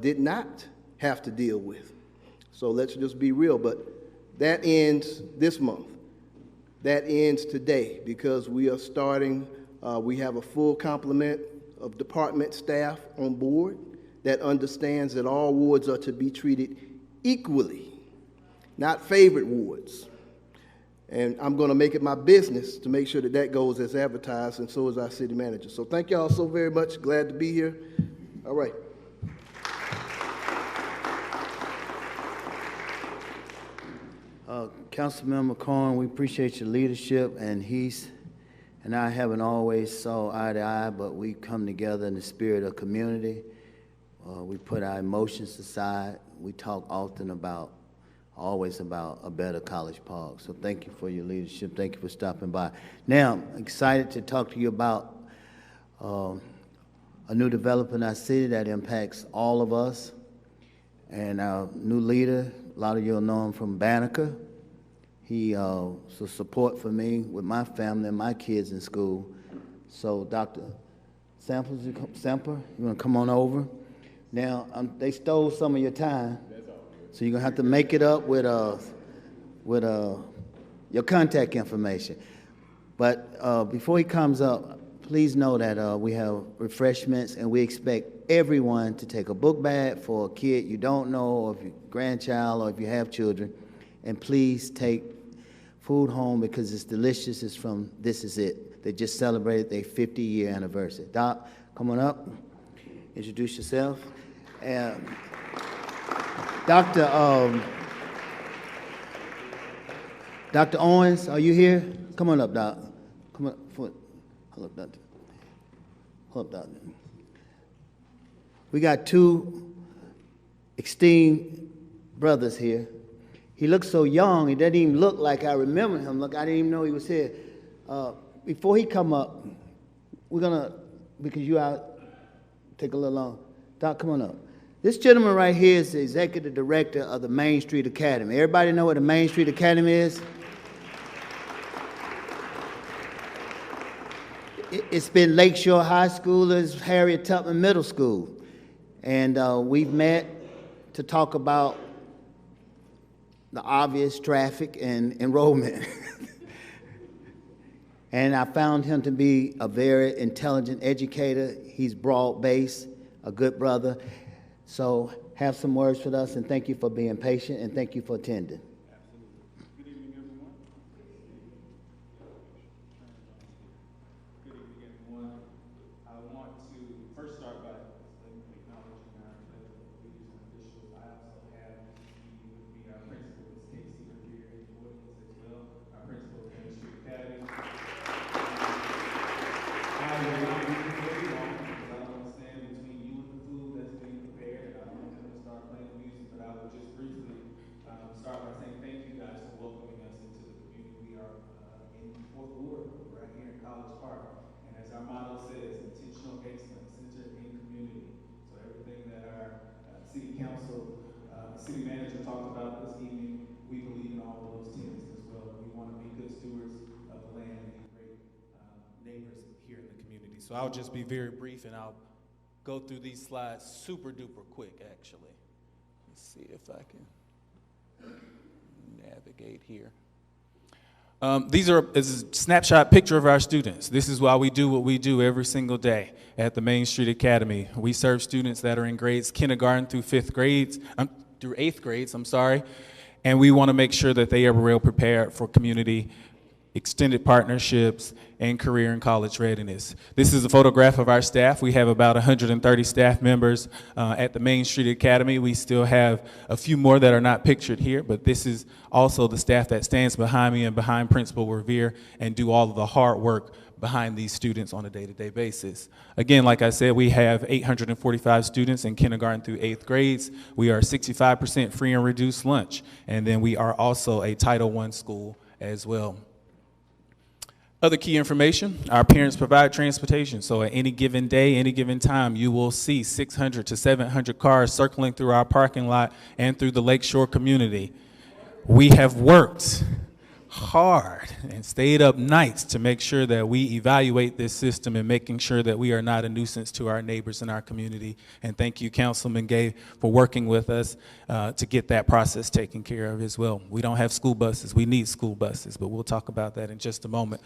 did not have to deal with. So let's just be real. But that ends this month. That ends today because we are starting, we have a full complement of department staff on board that understands that all wards are to be treated equally, not favorite wards. And I'm going to make it my business to make sure that that goes as advertised, and so is our city manager. So thank y'all so very much. Glad to be here. All right. Councilman McCorn, we appreciate your leadership, and I haven't always saw eye to eye, but we come together in the spirit of community. We put our emotions aside. We talk often always about a better College Park. So thank you for your leadership. Thank you for stopping by. Now, I'm excited to talk to you about a new development in our city that impacts all of us. And our new leader, a lot of you will know him from Banneker. He was a support for me with my family and my kids in school. So Dr. Semper, you want to come on over? Now, they stole some of your time, so you're going to have to make it up with your contact information. But before he comes up, please know that we have refreshments, and we expect everyone to take a book bag for a kid you don't know, or if your grandchild, or if you have children, and please take food home because it's delicious. It's from This Is It. They just celebrated their 50-year anniversary. Doc, come on up. Introduce yourself. Dr. Owens, are you here? Come on up, Doc. Come on. Hold up, Doctor. Hold up, Doctor. We got two esteemed brothers here. He looks so young. He doesn't even look like I remember him. Look, I didn't even know he was here. Before he come up, we're gonna, because you out, take a little long. Doc, come on up. This gentleman right here is the executive director of the Main Street Academy. Everybody know what the Main Street Academy is? It's been Lakeshore High Schoolers, Harriet Tubman Middle School. And we've met to talk about the obvious traffic and enrollment. And I found him to be a very intelligent educator. He's broad-based, a good brother. So have some words with us, and thank you for being patient, and thank you for attending. Absolutely. Good evening, everyone. Good evening, everyone. I want to first start by acknowledging our leaders and officials. I also have with me our principal, Ms. Casey, here in the audience as well. Our principal of Main Street Academy. I will not be very long because I don't want to stand between you and the food that's being prepared. I don't want them to start playing the music, but I will just briefly start by saying thank you guys for welcoming us into the community. We are in Fourth Ward, right here in College Park. And as our motto says, intentional excellence, centered in community. So everything that our city council, city manager talked about this evening, we believe in all of those tenets as well. We want to be good stewards of the land and be great neighbors here in the community. So I'll just be very brief, and I'll go through these slides super duper quick, actually. Let's see if I can navigate here. This is a snapshot picture of our students. This is why we do what we do every single day at the Main Street Academy. We serve students that are in grades kindergarten through through eighth grades, and we want to make sure that they are well prepared for community extended partnerships, and career and college readiness. This is a photograph of our staff. We have about 130 staff members at the Main Street Academy. We still have a few more that are not pictured here, but this is also the staff that stands behind me and behind Principal Revere and do all of the hard work behind these students on a day-to-day basis. Again, like I said, we have 845 students in kindergarten through eighth grades. We are 65% free and reduced lunch, and then we are also a Title I school as well. Other key information, our parents provide transportation. So at any given day, any given time, you will see 600 to 700 cars circling through our parking lot and through the Lakeshore community. We have worked hard and stayed up nights to make sure that we evaluate this system and making sure that we are not a nuisance to our neighbors in our community. And thank you, Councilman Gay, for working with us to get that process taken care of as well. We don't have school buses. We need school buses, but we'll talk about that in just a moment.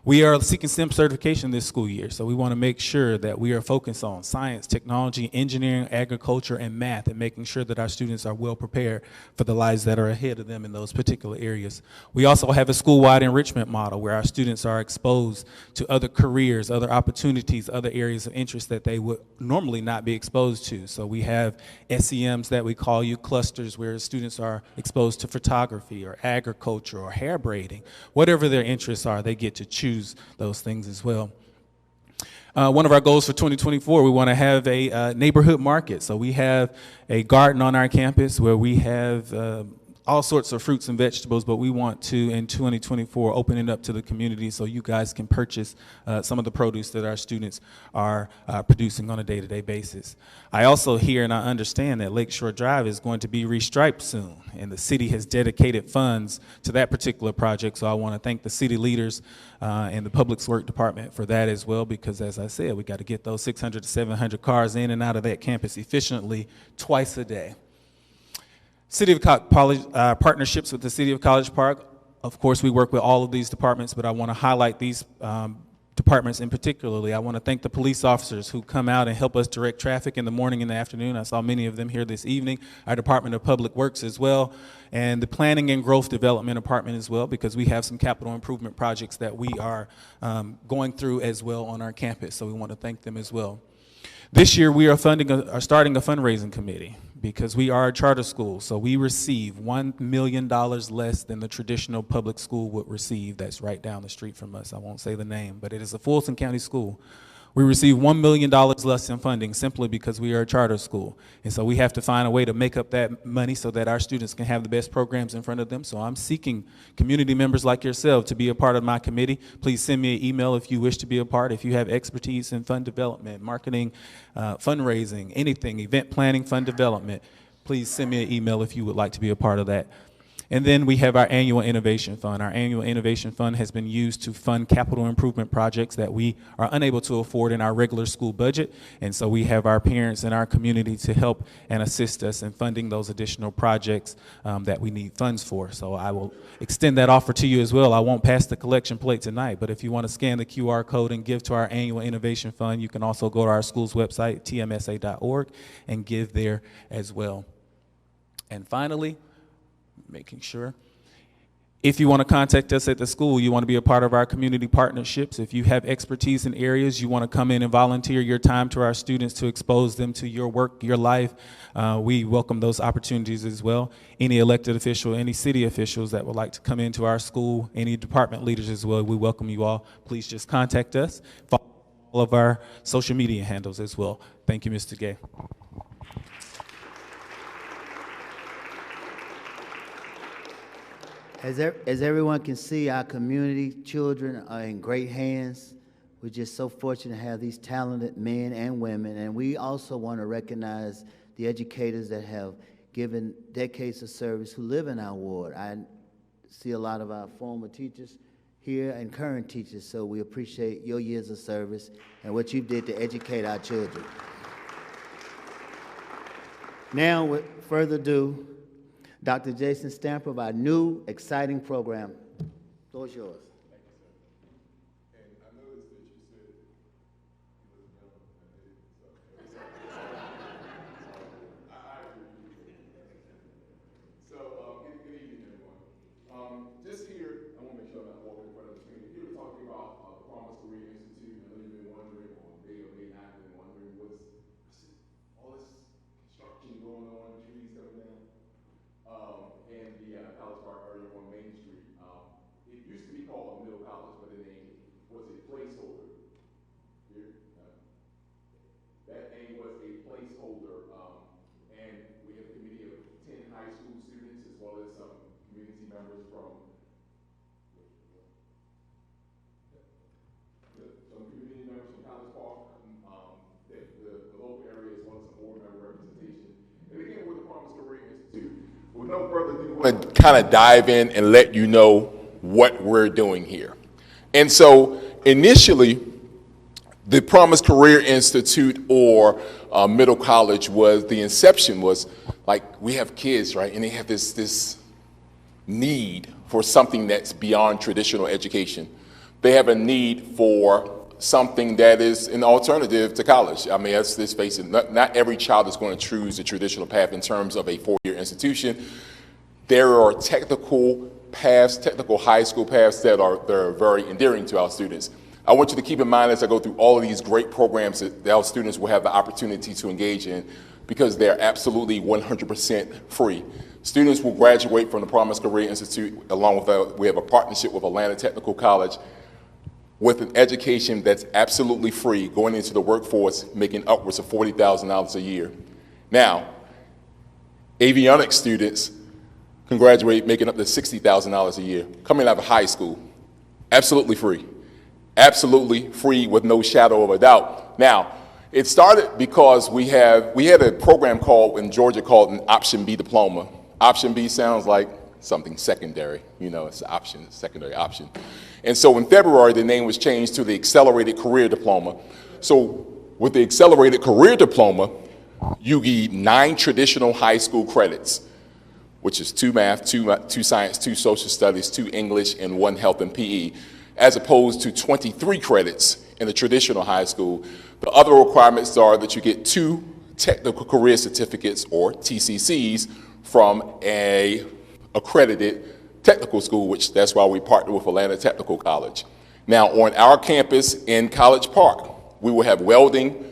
We are seeking STEM certification this school year, so we want to make sure that we are focused on science, technology, engineering, agriculture, and math, and making sure that our students are well prepared for the lives that are ahead of them in those particular areas. We also have a school-wide enrichment model where our students are exposed to other careers, other opportunities, other areas of interest that they would normally not be exposed to. So we have SEMs that we call youth clusters where students are exposed to photography or agriculture or hair braiding. Whatever their interests are, they get to choose those things as well. One of our goals for 2024, we want to have a neighborhood market. So we have a garden on our campus where we have all sorts of fruits and vegetables, but we want to, in 2024, open it up to the community so you guys can purchase some of the produce that our students are producing on a day-to-day basis. I also hear and I understand that LakeshoreDrive is going to be restriped soon, and the city has dedicated funds to that particular project, so I want to thank the city leaders and the Public Works Department for that as well, because as I said, we got to get those 600 to 700 cars in and out of that campus efficiently twice a day. City of partnerships with the City of CollegePark. Of course, we work with all of these departments, but I want to highlight these departments in particularly. I want to thank the police officers who come out and help us direct traffic in the morning and the afternoon. I saw many of them here this evening. Our Department of Public Works as well, and the Planning and Growth Development Department as well, because we have some capital improvement projects that we are going through as well on our campus, so we want to thank them as well. This year, we are starting a fundraising committee because we are a charter school, so we receive $1 million less than the traditional public school would receive. That's right down the street from us. I won't say the name, but it is a Fulton County school. We receive $1 million less in funding simply because we are a charter school. And so we have to find a way to make up that money so that our students can have the best programs in front of them. So I'm seeking community members like yourself to be a part of my committee. Please send me an email if you wish to be a part. If you have expertise in fund development, marketing, fundraising, anything, event planning, fund development, please send me an email if you would like to be a part of that. And then we have our annual innovation fund. Our annual innovation fund has been used to fund capital improvement projects that we are unable to afford in our regular school budget. And so we have our parents and our community to help and assist us in funding those additional projects that we need funds for. So I will extend that offer to you as well. I won't pass the collection plate tonight, but if you want to scan the QR code and give to our annual innovation fund, you can also go to our school's website, tmsa.org, and give there as well. And finally, making sure, if you want to contact us at the school, you want to be a part of our community partnerships. If you have expertise in areas, you want to come in and volunteer your time to our students to expose them to your work, your life, we welcome those opportunities as well. Any elected official, any city officials that would like to come into our school, any department leaders as well, we welcome you all. Please just contact us. Follow all of our social media handles as well. Thank you, Mr. Gay. As everyone can see, our community children are in great hands. We're just so fortunate to have these talented men and women, and we also want to recognize the educators that have given decades of service who live in our ward. I see a lot of our former teachers here and current teachers, so we appreciate your years of service and what you did to educate our children. Now, with further ado, Dr. Jason Stamper of our new, exciting program. The floor is yours. Thank you, sir. And I noticed that you said he was a gentleman. I agree with you. So, good evening, everyone. Just here, I want to make sure I'm not walking in front of the screen. Here we're talking about the Promise Career Institute. I know you've been wondering, or may not have been wondering, what's all this construction going on, trees coming down. And the CollegePark area on Main Street. It used to be called Middle College, but the name was a placeholder. Here, that name was a placeholder, and we have a committee of 10 high school students as well as some community members from CollegePark, the local area as well as some board member representation. And again, with the Promise Career Institute. With no further ado, I want to kind of dive in and let you know what we're doing here. And so initially, the Promise Career Institute or Middle College the inception was like, we have kids, right? And they have this need for something that's beyond traditional education. They have a need for something that is an alternative to college. I mean, let's face it, not every child is going to choose the traditional path in terms of a four-year institution. There are technical paths, technical high school paths that are very endearing to our students. I want you to keep in mind as I go through all of these great programs that our students will have the opportunity to engage in, because they're absolutely 100% free. Students will graduate from the Promise Career Institute along with we have a partnership with Atlanta Technical College with an education that's absolutely free, going into the workforce, making upwards of $40,000 a year. Now, avionics students can graduate making up to $60,000 a year, coming out of high school, absolutely free. Absolutely free with no shadow of a doubt. Now, it started because we had a program in Georgia called an Option B diploma. Option B sounds like something secondary, it's an option, secondary option. And so in February, the name was changed to the Accelerated Career Diploma. So with the Accelerated Career Diploma, you get 9 traditional high school credits, which is 2 math, 2 science, 2 social studies, 2 English, and 1 health and PE, as opposed to 23 credits in a traditional high school. The other requirements are that you get 2 technical career certificates, or TCCs, from a accredited technical school, which that's why we partner with Atlanta Technical College. Now, on our campus in CollegePark, we will have welding,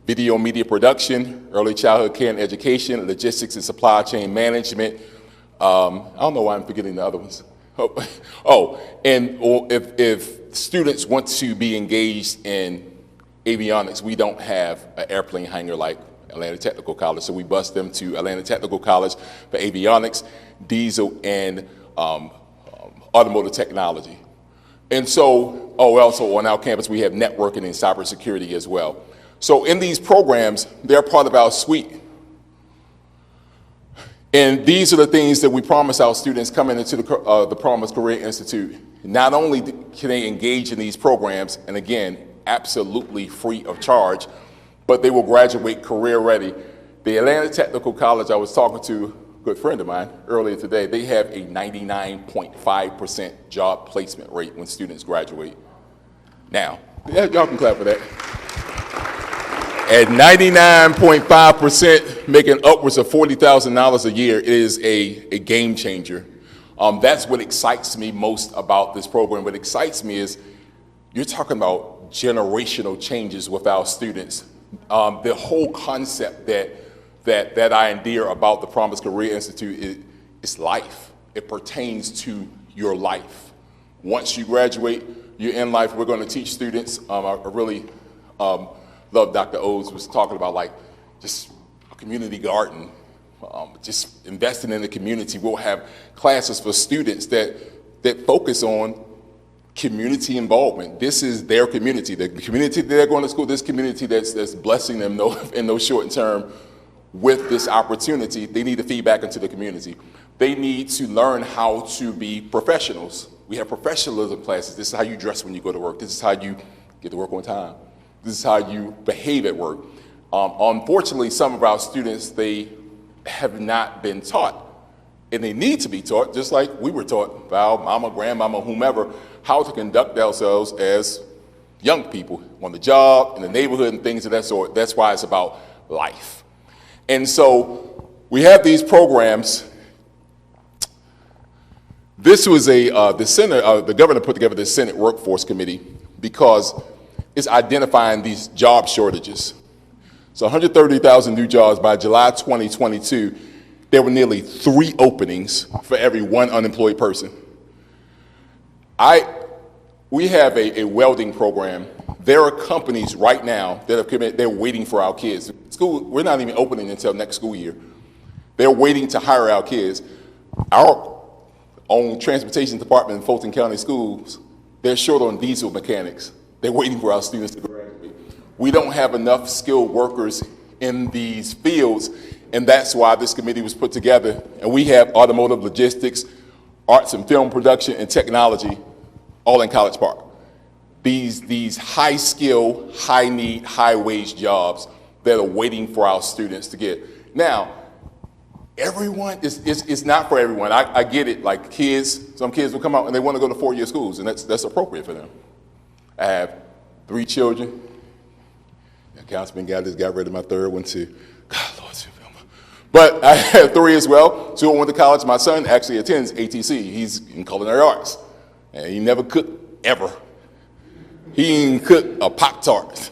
video media production, early childhood care and education, logistics and supply chain management. I don't know why I'm forgetting the other ones. If students want to be engaged in avionics, we don't have an airplane hangar like Atlanta Technical College, so we bus them to Atlanta Technical College for avionics, diesel, and automotive technology. And so, also on our campus, we have networking and cybersecurity as well. So in these programs, they're part of our suite. And these are the things that we promise our students coming into the Promise Career Institute. Not only can they engage in these programs, and again, absolutely free of charge, but they will graduate career ready. The Atlanta Technical College, I was talking to a good friend of mine earlier today, they have a 99.5% job placement rate when students graduate. Now, y'all can clap for that. At 99.5%, making upwards of $40,000 a year is a game changer. That's what excites me most about this program. What excites me is you're talking about generational changes with our students. The whole concept that I endear about the Promise Career Institute is life. It pertains to your life. Once you graduate, you're in life. We're going to teach students. I really love Dr. Owens was talking about, like, just a community garden, just investing in the community. We'll have classes for students that focus on community involvement. This is their community, the community that they're going to school, this community that's blessing them in no short term with this opportunity. They need to feed back into the community. They need to learn how to be professionals. We have professionalism classes. This is how you dress when you go to work. This is how you get to work on time. This is how you behave at work. Unfortunately, some of our students, they have not been taught, and they need to be taught, just like we were taught by our mama, grandmama, whomever, how to conduct ourselves as young people on the job, in the neighborhood, and things of that sort. That's why it's about life. And so we have these programs. This was the governor put together the Senate Workforce Committee because it's identifying these job shortages. So 130,000 new jobs by July 2022. There were nearly 3 openings for every 1 unemployed person. We have a welding program. There are companies right now that have committed, they're waiting for our kids. We're not even opening until next school year. They're waiting to hire our kids. Our own transportation department in Fulton County Schools, they're short on diesel mechanics. They're waiting for our students to graduate. We don't have enough skilled workers in these fields, and that's why this committee was put together. And we have automotive logistics, arts and film production, and technology, all in CollegePark. These high skill, high need, high wage jobs that are waiting for our students to get. Now, everyone, it's not for everyone. I get it, like some kids will come out and they want to go to 4-year schools, and that's appropriate for them. I have 3 children. The Councilman got rid of my 3rd one too. God, Lord, but I have 3 as well. 2 went to college. My son actually attends ATC. He's in culinary arts. And he never cooked, ever. He didn't cook a Pop-Tart.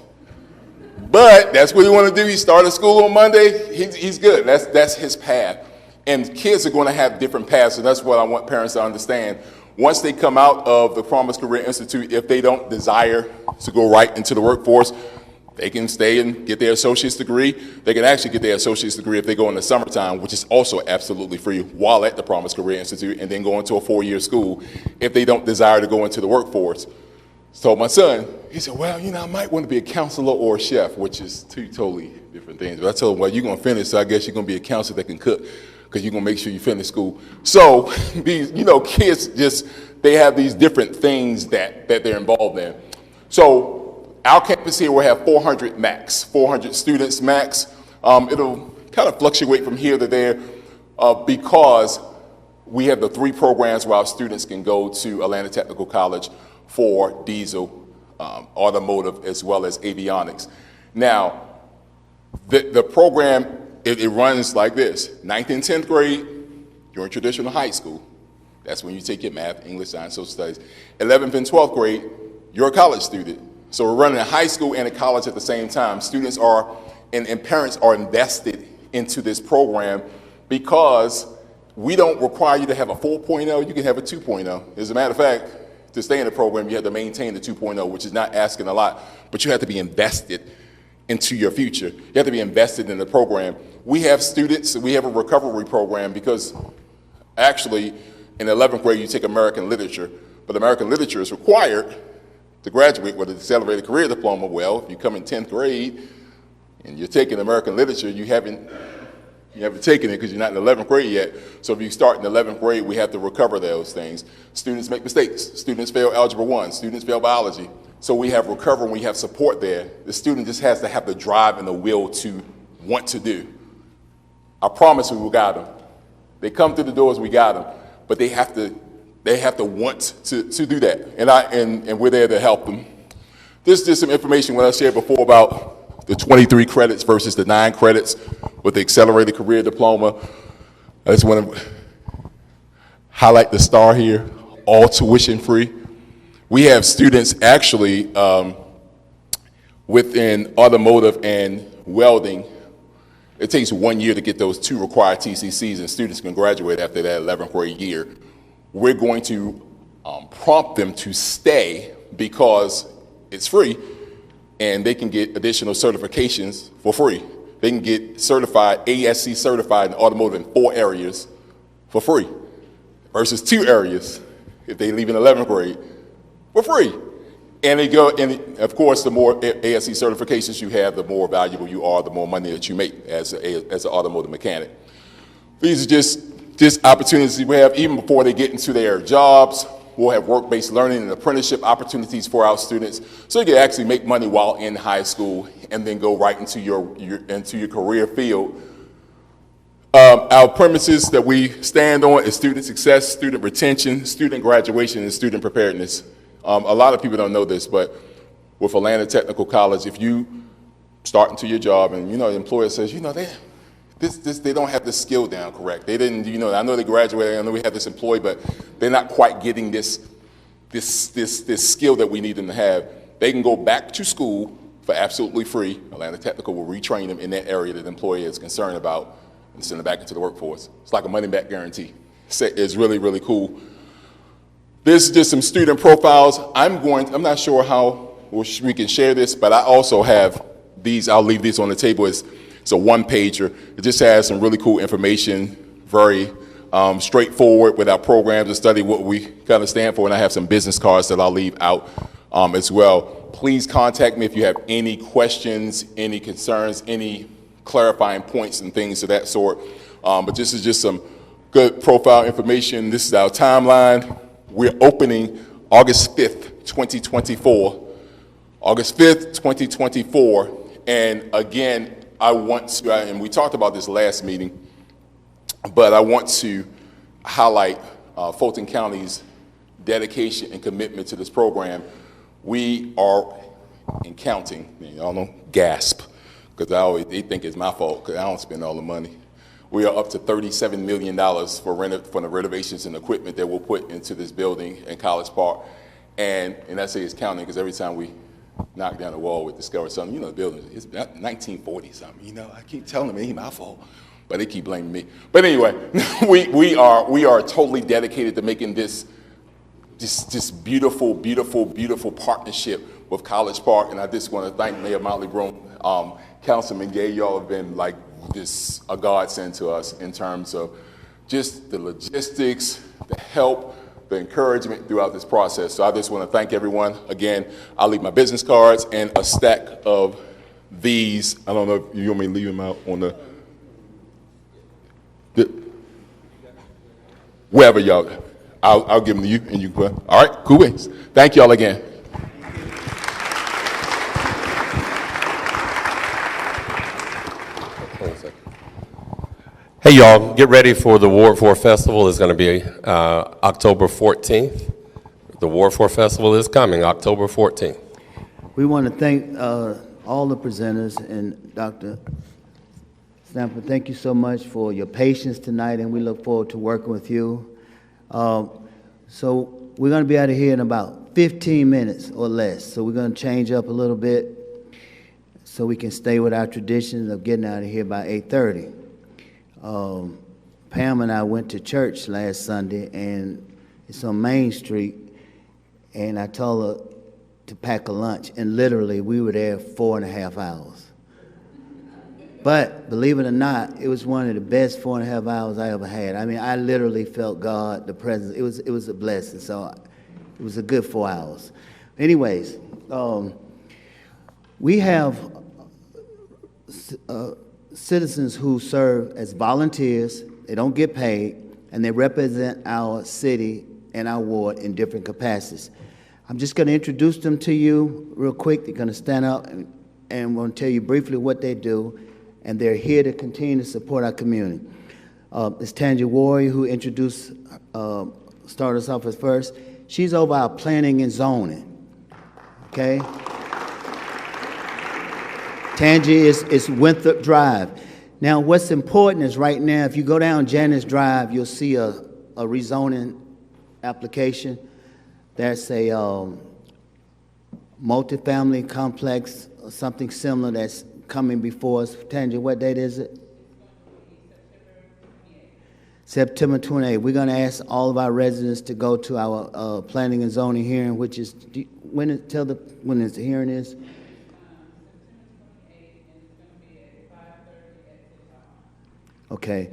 But that's what he want to do. He started school on Monday. He's good. That's his path. And kids are going to have different paths, and that's what I want parents to understand. Once they come out of the Promise Career Institute, if they don't desire to go right into the workforce, they can stay and get their associate's degree. They can actually get their associate's degree if they go in the summertime, which is also absolutely free while at the Promise Career Institute, and then go into a 4-year school if they don't desire to go into the workforce. So my son, he said, well, I might want to be a counselor or a chef, which is 2 totally different things. But I told him, well, you're going to finish, so I guess you're going to be a counselor that can cook, because you're going to make sure you finish school. So these, kids they have these different things that they're involved in. So our campus here will have 400 max, 400 students max. It'll kind of fluctuate from here to there because we have the 3 programs where our students can go to Atlanta Technical College for diesel, automotive, as well as avionics. Now, the program, it runs like this. 9th and 10th grade, you're in traditional high school. That's when you take your math, English, science, social studies. 11th and 12th grade, you're a college student. So we're running a high school and a college at the same time. Students are, and parents are invested into this program because we don't require you to have a 4.0, you can have a 2.0. As a matter of fact, to stay in the program, you have to maintain the 2.0, which is not asking a lot, but you have to be invested into your future. You have to be invested in the program. We have students, we have a recovery program because actually in 11th grade you take American literature, but American literature is required to graduate with an accelerated career diploma. Well, if you come in 10th grade and you're taking American literature, you haven't taken it because you're not in 11th grade yet. So if you start in 11th grade, we have to recover those things. Students make mistakes. Students fail Algebra 1. Students fail biology. So we have recovery and we have support there. The student just has to have the drive and the will to want to do. I promise we got them. They come through the doors, we got them. But they have to want to do that. And we're there to help them. This is just some information what I shared before about the 23 credits versus the 9 credits with the accelerated career diploma. I just want to highlight the star here, all tuition free. We have students actually within automotive and welding. It takes 1 year to get those 2 required TCCs, and students can graduate after that 11th grade year. We're going to prompt them to stay because it's free, and they can get additional certifications for free. They can get certified, ASC certified in automotive in 4 areas for free versus 2 areas if they leave in 11th grade for free. And they go, and of course, the more ASC certifications you have, the more valuable you are, the more money that you make as an automotive mechanic. These are just opportunities we have even before they get into their jobs. We'll have work-based learning and apprenticeship opportunities for our students, so you can actually make money while in high school and then go right into your career field. Our premises that we stand on is student success, student retention, student graduation, and student preparedness. A lot of people don't know this, but with Atlanta Technical College, if you start into your job and the employer says, they don't have this skill down correct. They didn't, I know they graduated, I know we have this employee, but they're not quite getting this skill that we need them to have. They can go back to school for absolutely free. Atlanta Technical will retrain them in that area that the employer is concerned about and send them back into the workforce. It's like a money back guarantee. It's really, really cool. This is just some student profiles. I'm not sure how we can share this, but I also have these. I'll leave these on the table. It's a one-pager. It just has some really cool information, very straightforward with our programs and study what we kind of stand for, and I have some business cards that I'll leave out as well. Please contact me if you have any questions, any concerns, any clarifying points and things of that sort. But this is just some good profile information. This is our timeline. We're opening August 5th, 2024. August 5th, 2024. And again, I want to, and we talked about this last meeting, but I want to highlight Fulton County's dedication and commitment to this program. We are, in counting, y'all know, gasp, because they think it's my fault because I don't spend all the money. We are up to $37 million for the renovations and equipment that we'll put into this building in College Park. And I say it's counting because every time we knock down the wall, we discover something. You know, the building is 1940 something. You know, I keep telling them it ain't my fault, but they keep blaming me. But anyway, we are totally dedicated to making this beautiful, beautiful, beautiful partnership with College Park. And I just want to thank Mayor Motley Broom, Councilman Gay. Y'all have been like just a godsend to us in terms of just the logistics, the help, the encouragement throughout this process. So I just want to thank everyone. Again, I'll leave my business cards and a stack of these. I don't know if you want me to leave them out on the wherever y'all. I'll give them to you and you can. All right, cool wings. Thank y'all again. Hey y'all, get ready for the Ward 4 Festival. It's going to be October 14th. The Ward 4 Festival is coming, October 14th. We want to thank all the presenters, and Dr. Stanford, thank you so much for your patience tonight, and we look forward to working with you. So we're going to be out of here in about 15 minutes or less. So we're going to change up a little bit so we can stay with our traditions of getting out of here by 8:30. Pam and I went to church last Sunday, and it's on Main Street, and I told her to pack a lunch, and literally we were there 4.5 hours. But believe it or not, it was one of the best 4.5 hours I ever had. I mean, I literally felt God, the presence. It was a blessing. So it was a good 4 hours. Anyways, we have citizens who serve as volunteers. They don't get paid, and they represent our city and our ward in different capacities. I'm just going to introduce them to you real quick. They're going to stand up, and I'm going to tell you briefly what they do, and they're here to continue to support our community. It's Tangie Warrior, who started us off at first. She's over our planning and zoning, okay? Tangie is Winthrop Drive. Now, what's important is right now, if you go down Janice Drive, you'll see a rezoning application. That's a multifamily complex, or something similar that's coming before us. Tangie, what date is it? September 28th. We're going to ask all of our residents to go to our planning and zoning hearing, which is, when the hearing is? Okay.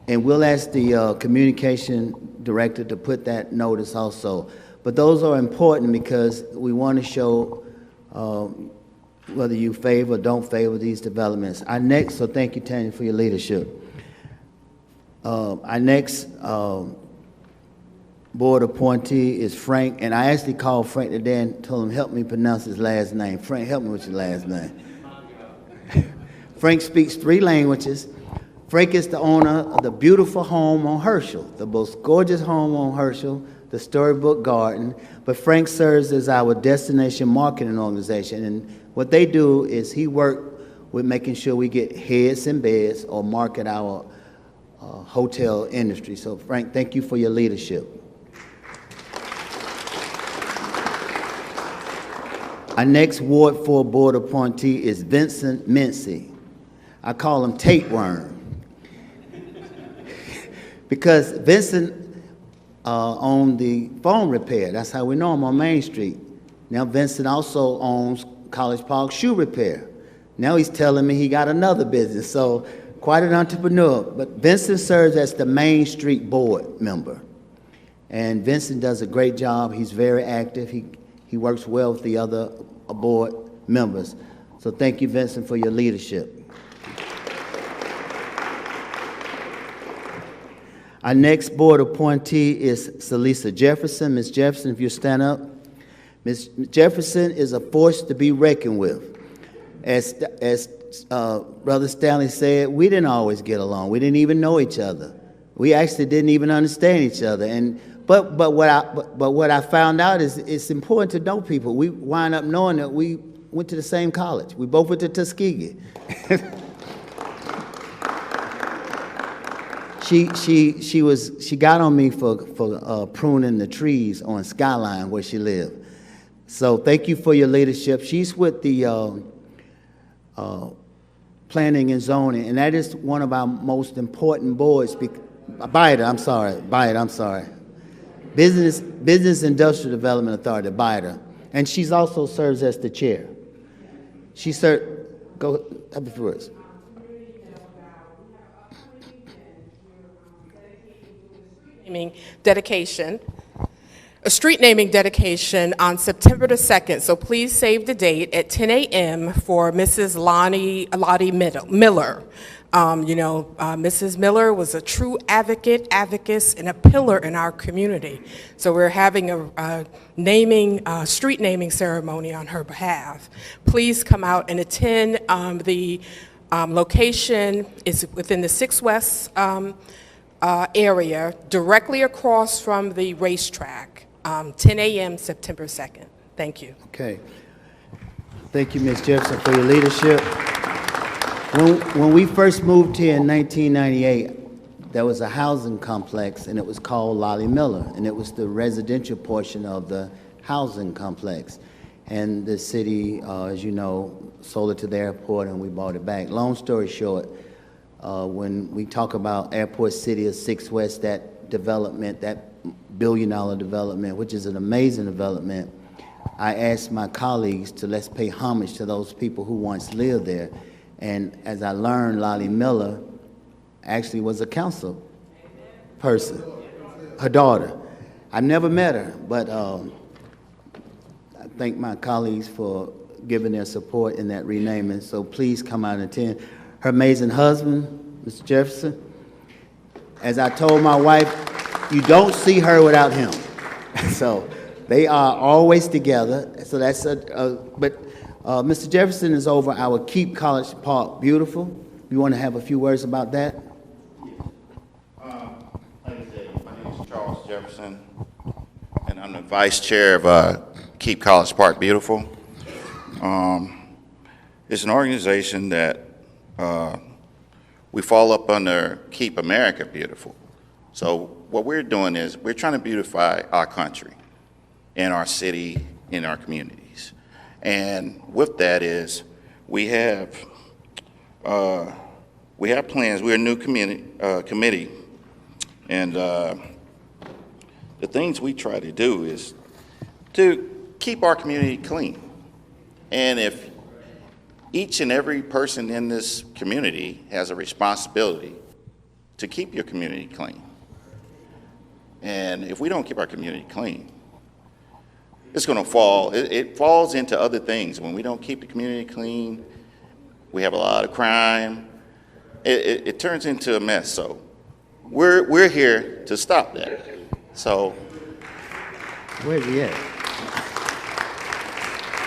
And we'll ask the communication director to put that notice also. But those are important because we want to show whether you favor or don't favor these developments. So thank you, Tanya, for your leadership. Our next board appointee is Frank, and I actually called Frank today and told him, help me pronounce his last name. Frank, help me with your last name. Frank speaks 3 languages. Frank is the owner of the beautiful home on Herschel, the most gorgeous home on Herschel, the Storybook Garden. But Frank serves as our destination marketing organization. And what they do is he works with making sure we get heads and beds or market our hotel industry. So Frank, thank you for your leadership. Our next Ward 4 board appointee is Vincent Mincy. I call him tapeworm. Because Vincent owned the phone repair. That's how we know him on Main Street. Now Vincent also owns CollegePark shoe repair. Now he's telling me he got another business. So quite an entrepreneur. But Vincent serves as the Main Street board member. And Vincent does a great job. He's very active. He works well with the other board members. So thank you, Vincent, for your leadership. Our next board appointee is Celisa Jefferson. Ms. Jefferson, if you stand up. Ms. Jefferson is a force to be reckoned with. As Brother Stanley said, we didn't always get along. We didn't even know each other. We actually didn't even understand each other. But what I found out is it's important to know people. We wind up knowing that we went to the same college. We both went to Tuskegee. She got on me for pruning the trees on Skyline where she lived. So thank you for your leadership. She's with the planning and zoning, and that is one of our most important boards. BIDA. Business Industrial Development Authority, BIDA, and she's also serves as the chair. Go have the first. A street naming dedication on September the 2nd, so please save the date at 10 a.m. for Mrs. Lottie Miller. Mrs. Miller was a true advocate, and a pillar in our community. So we're having a street naming ceremony on her behalf. Please come out and attend. The location is within the 6 West area, directly across from the racetrack, 10 a.m. September 2nd. Thank you. Okay. Thank you, Ms. Jefferson, for your leadership. When we first moved here in 1998, there was a housing complex, and it was called Lolly Miller, and it was the residential portion of the housing complex. And the city, as you know, sold it to the airport, and we bought it back. Long story short, when we talk about Airport City of 6 West, that development, that $1 billion development, which is an amazing development, I asked my colleagues to let's pay homage to those people who once lived there. And as I learned, Lolly Miller actually was a council person, her daughter. I never met her, but I thank my colleagues for giving their support in that renaming. So please come out and attend. Her amazing husband, Mr. Jefferson, as I told my wife, you don't see her without him. So they are always together. So that's Mr. Jefferson is over our Keep CollegePark Beautiful. You want to have a few words about that? Like I said, my name is Charles Jefferson, and I'm the vice chair of Keep CollegePark Beautiful. It's an organization that we fall up under Keep America Beautiful. So what we're doing is we're trying to beautify our country and our city and our communities. And with that is we have plans. We're a new committee, and the things we try to do is to keep our community clean. And if each and every person in this community has a responsibility to keep your community clean. And if we don't keep our community clean, it's going to fall. It falls into other things. When we don't keep the community clean, we have a lot of crime. It turns into a mess. So we're here to stop that. So where's he at?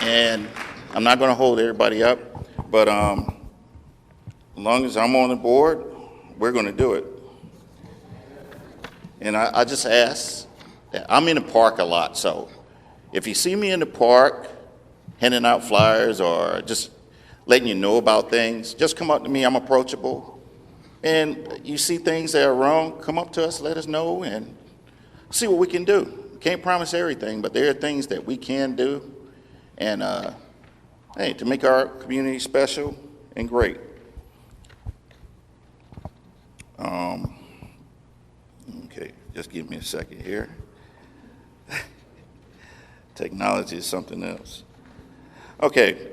And I'm not going to hold everybody up, but as long as I'm on the board, we're going to do it. And I just ask, I'm in the park a lot, so if you see me in the park handing out flyers or just letting you know about things, just come up to me. I'm approachable. And you see things that are wrong, come up to us, let us know, and see what we can do. Can't promise everything, but there are things that we can do, and hey, to make our community special and great. Okay, just give me a second here. Technology is something else. Okay,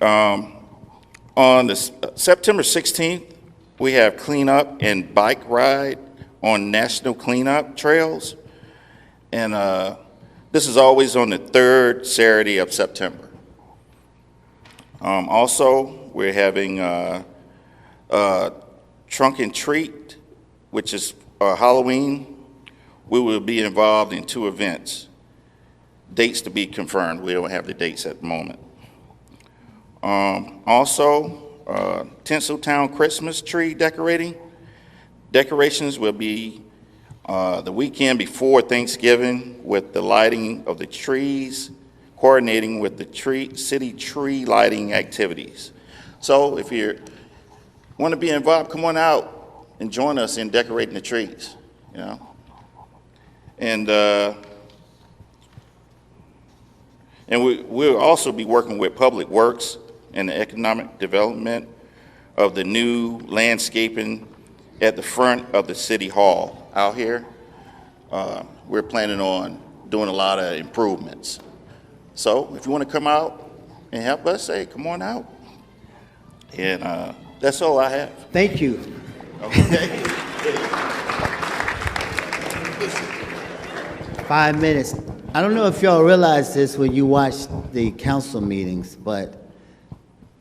on the September 16th, we have cleanup and bike ride on National Cleanup Trails. And this is always on the 3rd Saturday of September. Also, we're having Trunk and Treat, which is Halloween, we will be involved in 2 events. Dates to be confirmed. We don't have the dates at the moment. Also, Tinseltown Christmas tree decorating. Decorations will be the weekend before Thanksgiving with the lighting of the trees, coordinating with the city tree lighting activities. So if you want to be involved, come on out and join us in decorating the trees, you know. And we'll also be working with Public Works and the economic development of the new landscaping at the front of the City Hall out here. We're planning on doing a lot of improvements. So if you want to come out and help us, hey, come on out. And that's all I have. Thank you. Okay. 5 minutes. I don't know if y'all realize this when you watch the council meetings, but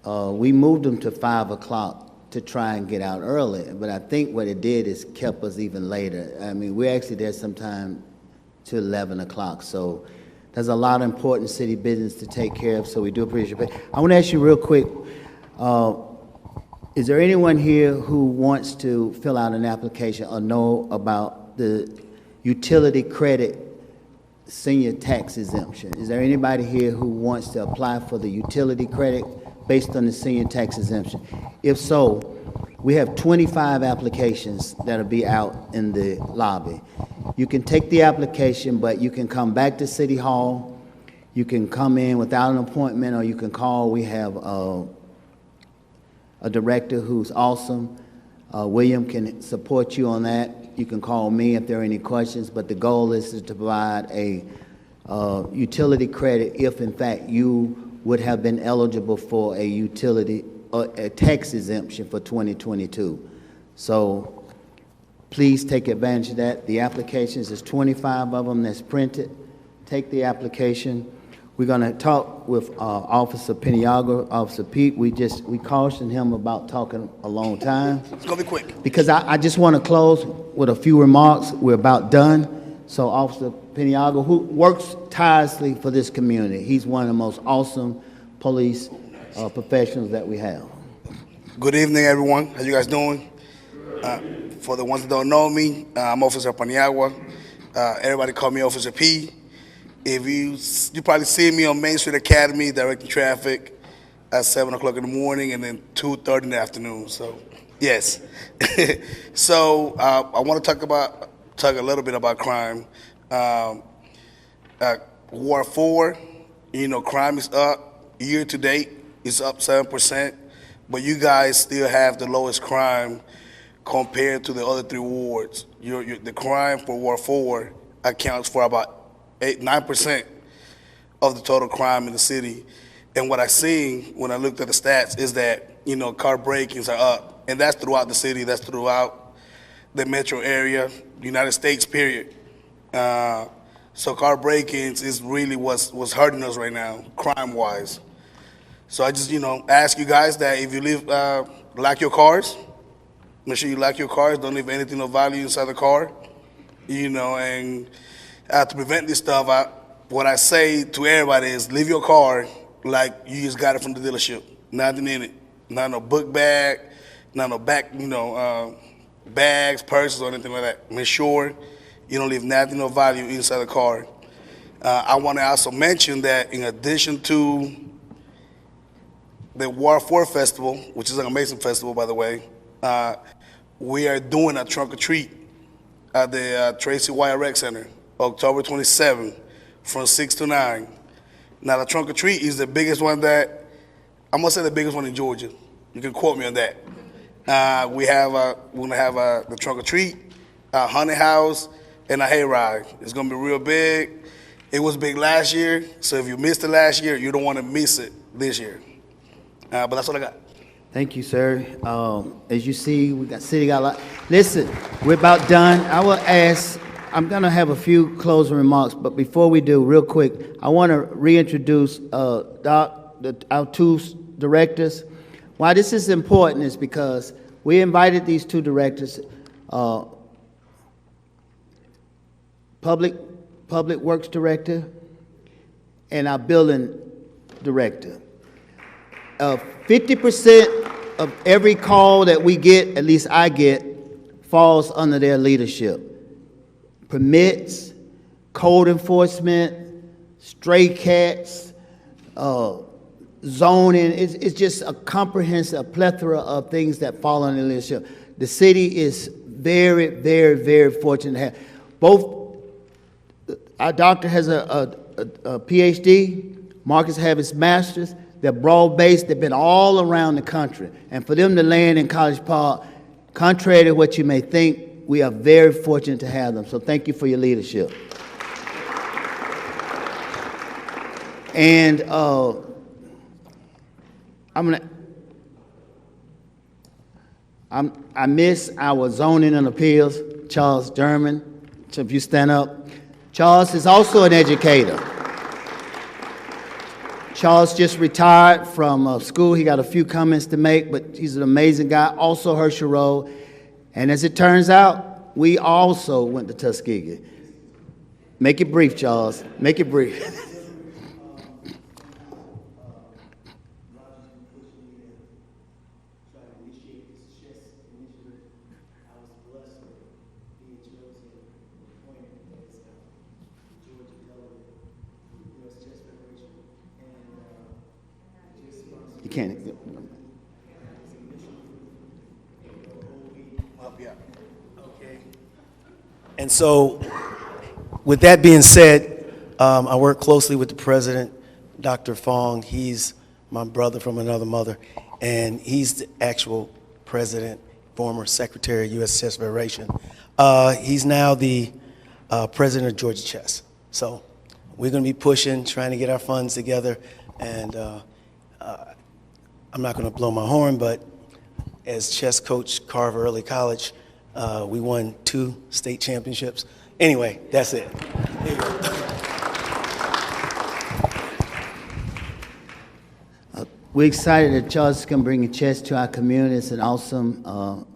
we moved them to 5 o'clock to try and get out early. But I think what it did is kept us even later. I mean, we're actually there sometime to 11 o'clock. So there's a lot of important city business to take care of, so we do appreciate it. I want to ask you real quick, is there anyone here who wants to fill out an application or know about the utility credit senior tax exemption? Is there anybody here who wants to apply for the utility credit based on the senior tax exemption? If so, we have 25 applications that'll be out in the lobby. You can take the application, but you can come back to City Hall. You can come in without an appointment, or you can call. We have a director who's awesome. William can support you on that. You can call me if there are any questions, but the goal is to provide a utility credit if, in fact, you would have been eligible for a utility or a tax exemption for 2022. So please take advantage of that. The applications, there's 25 of them that's printed. Take the application. We're going to talk with Officer Peniago, Officer Pete. We cautioned him about talking a long time. It's going to be quick. Because I just want to close with a few remarks. We're about done. So Officer Peniago, who works tirelessly for this community, he's one of the most awesome police professionals that we have. Good evening, everyone. How you guys doing? For the ones that don't know me, I'm Officer Paniagua. Everybody call me Officer P. If you probably see me on Main Street Academy directing traffic at 7 o'clock in the morning and then 2:30 in the afternoon. So, yes. So I want to talk a little bit about crime. Ward 4, crime is up. Year to date, it's up 7%, but you guys still have the lowest crime compared to the other 3 wards. The crime for Ward 4 accounts for about 9% of the total crime in the city. And what I seen when I looked at the stats is that, car break-ins are up. And that's throughout the city, that's throughout the metro area, United States, period. So car break-ins is really what's hurting us right now, crime-wise. So I just, ask you guys that if you lock your cars, make sure you lock your cars, don't leave anything of value inside the car, and to prevent this stuff, what I say to everybody is leave your car like you just got it from the dealership, nothing in it, not no book bag, not no back, bags, purses, or anything like that. Make sure you don't leave nothing of value inside the car. I want to also mention that in addition to the Ward 4 Festival, which is an amazing festival, by the way, we are doing a trunk or treat at the Citywide Rec Center, October 27th, from 6 to 9. Now, the trunk or treat is the biggest one I'm gonna say the biggest one in Georgia. You can quote me on that. We're gonna have the trunk or treat, a haunted house, and a hayride. It's gonna be real big. It was big last year, so if you missed it last year, you don't want to miss it this year. But that's what I got. Thank you, sir. As you see, we got city got a lot. Listen, we're about done. I will ask. I'm going to have a few closing remarks, but before we do, real quick, I want to reintroduce our 2 directors. Why this is important is because we invited these 2 directors. public works director, and our building director. 50% of every call that we get, at least I get, falls under their leadership. Permits, code enforcement, stray cats, zoning. It's just a comprehensive plethora of things that fall under leadership. The city is very, very, very fortunate to have both. Our doctor has a PhD, Marcus has his master's. They're broad-based. They've been all around the country. And for them to land in CollegePark, contrary to what you may think, we are very fortunate to have them. So thank you for your leadership. And I miss our zoning and appeals, Charles German. So if you stand up. Charles is also an educator. Charles just retired from school. He got a few comments to make, but he's an amazing guy. Also Herschel Road. And as it turns out, we also went to Tuskegee. Make it brief, Charles. Make it brief. You can't. Okay. And so, with that being said, I work closely with the president, Dr. Fong. He's my brother from another mother, and he's the actual president, former secretary of U.S. Chess Federation. He's now the president of Georgia Chess. So we're going to be pushing, trying to get our funds together, and I'm not going to blow my horn, but as chess coach Carver Early College, we won 2 state championships. Anyway, that's it. There you go. We're excited that Charles can bring chess to our community. It's an awesome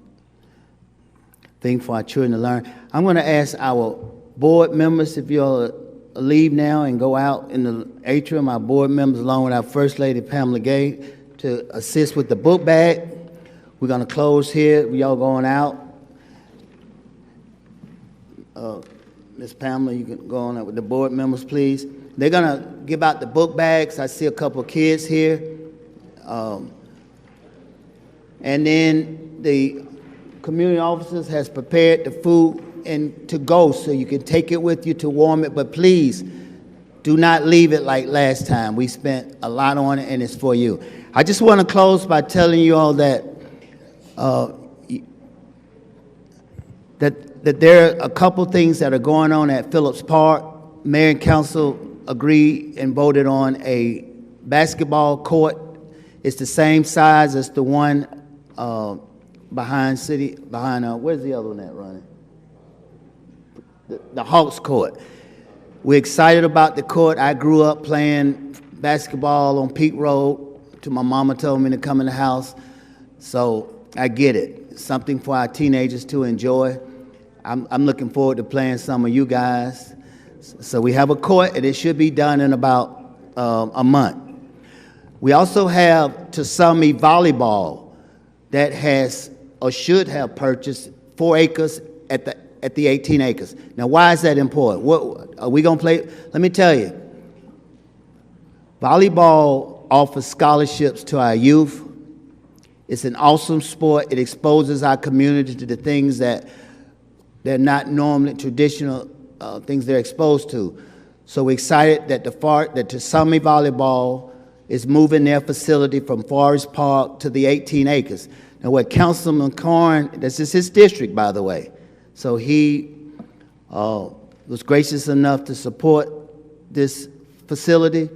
thing for our children to learn. I'm going to ask our board members, if you'll leave now and go out in the atrium, our board members, along with our First Lady, Pamela Gay, to assist with the book bag. We're going to close here. We all going out. Ms. Pamela, you can go on out with the board members, please. They're going to give out the book bags. I see a couple of kids here. And then the community officers has prepared the food and to go, so you can take it with you to warm it. But please, do not leave it like last time. We spent a lot on it, and it's for you. I just want to close by telling you all that that there are a couple things that are going on at Phillips Park. Mayor and council agreed and voted on a basketball court. It's the same size as the one behind where's the other one that running? The Hawks court. We're excited about the court. I grew up playing basketball on Peak Road till my mama told me to come in the house. So I get it. It's something for our teenagers to enjoy. I'm looking forward to playing some of you guys. So we have a court, and it should be done in about a month. We also have Tasami Volleyball that has or should have purchased 4 acres at the 18 acres. Now, why is that important? What are we going to play? Let me tell you. Volleyball offers scholarships to our youth. It's an awesome sport. It exposes our community to the things that they're not normally traditional things they're exposed to. So we're excited that that Tasami Volleyball is moving their facility from Forest Park to the 18 acres. Now, what Councilman Corn, this is his district, by the way. So he was gracious enough to support this facility.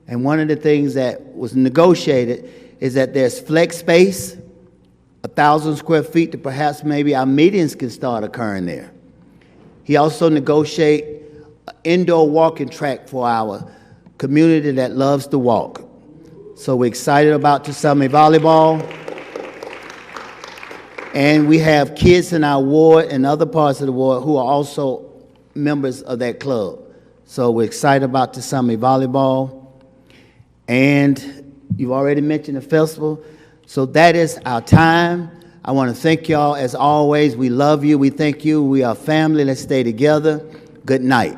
And one of the things that was negotiated is that there's flex space, 1,000 square feet, to perhaps maybe our meetings can start occurring there. He also negotiated an indoor walking track for our community that loves to walk. So we're excited about Tasami Volleyball. And we have kids in our ward and other parts of the ward who are also members of that club. So we're excited about the summer volleyball. And you've already mentioned the festival. So that is our time. I want to thank y'all as always. We love you. We thank you. We are family. Let's stay together. Good night.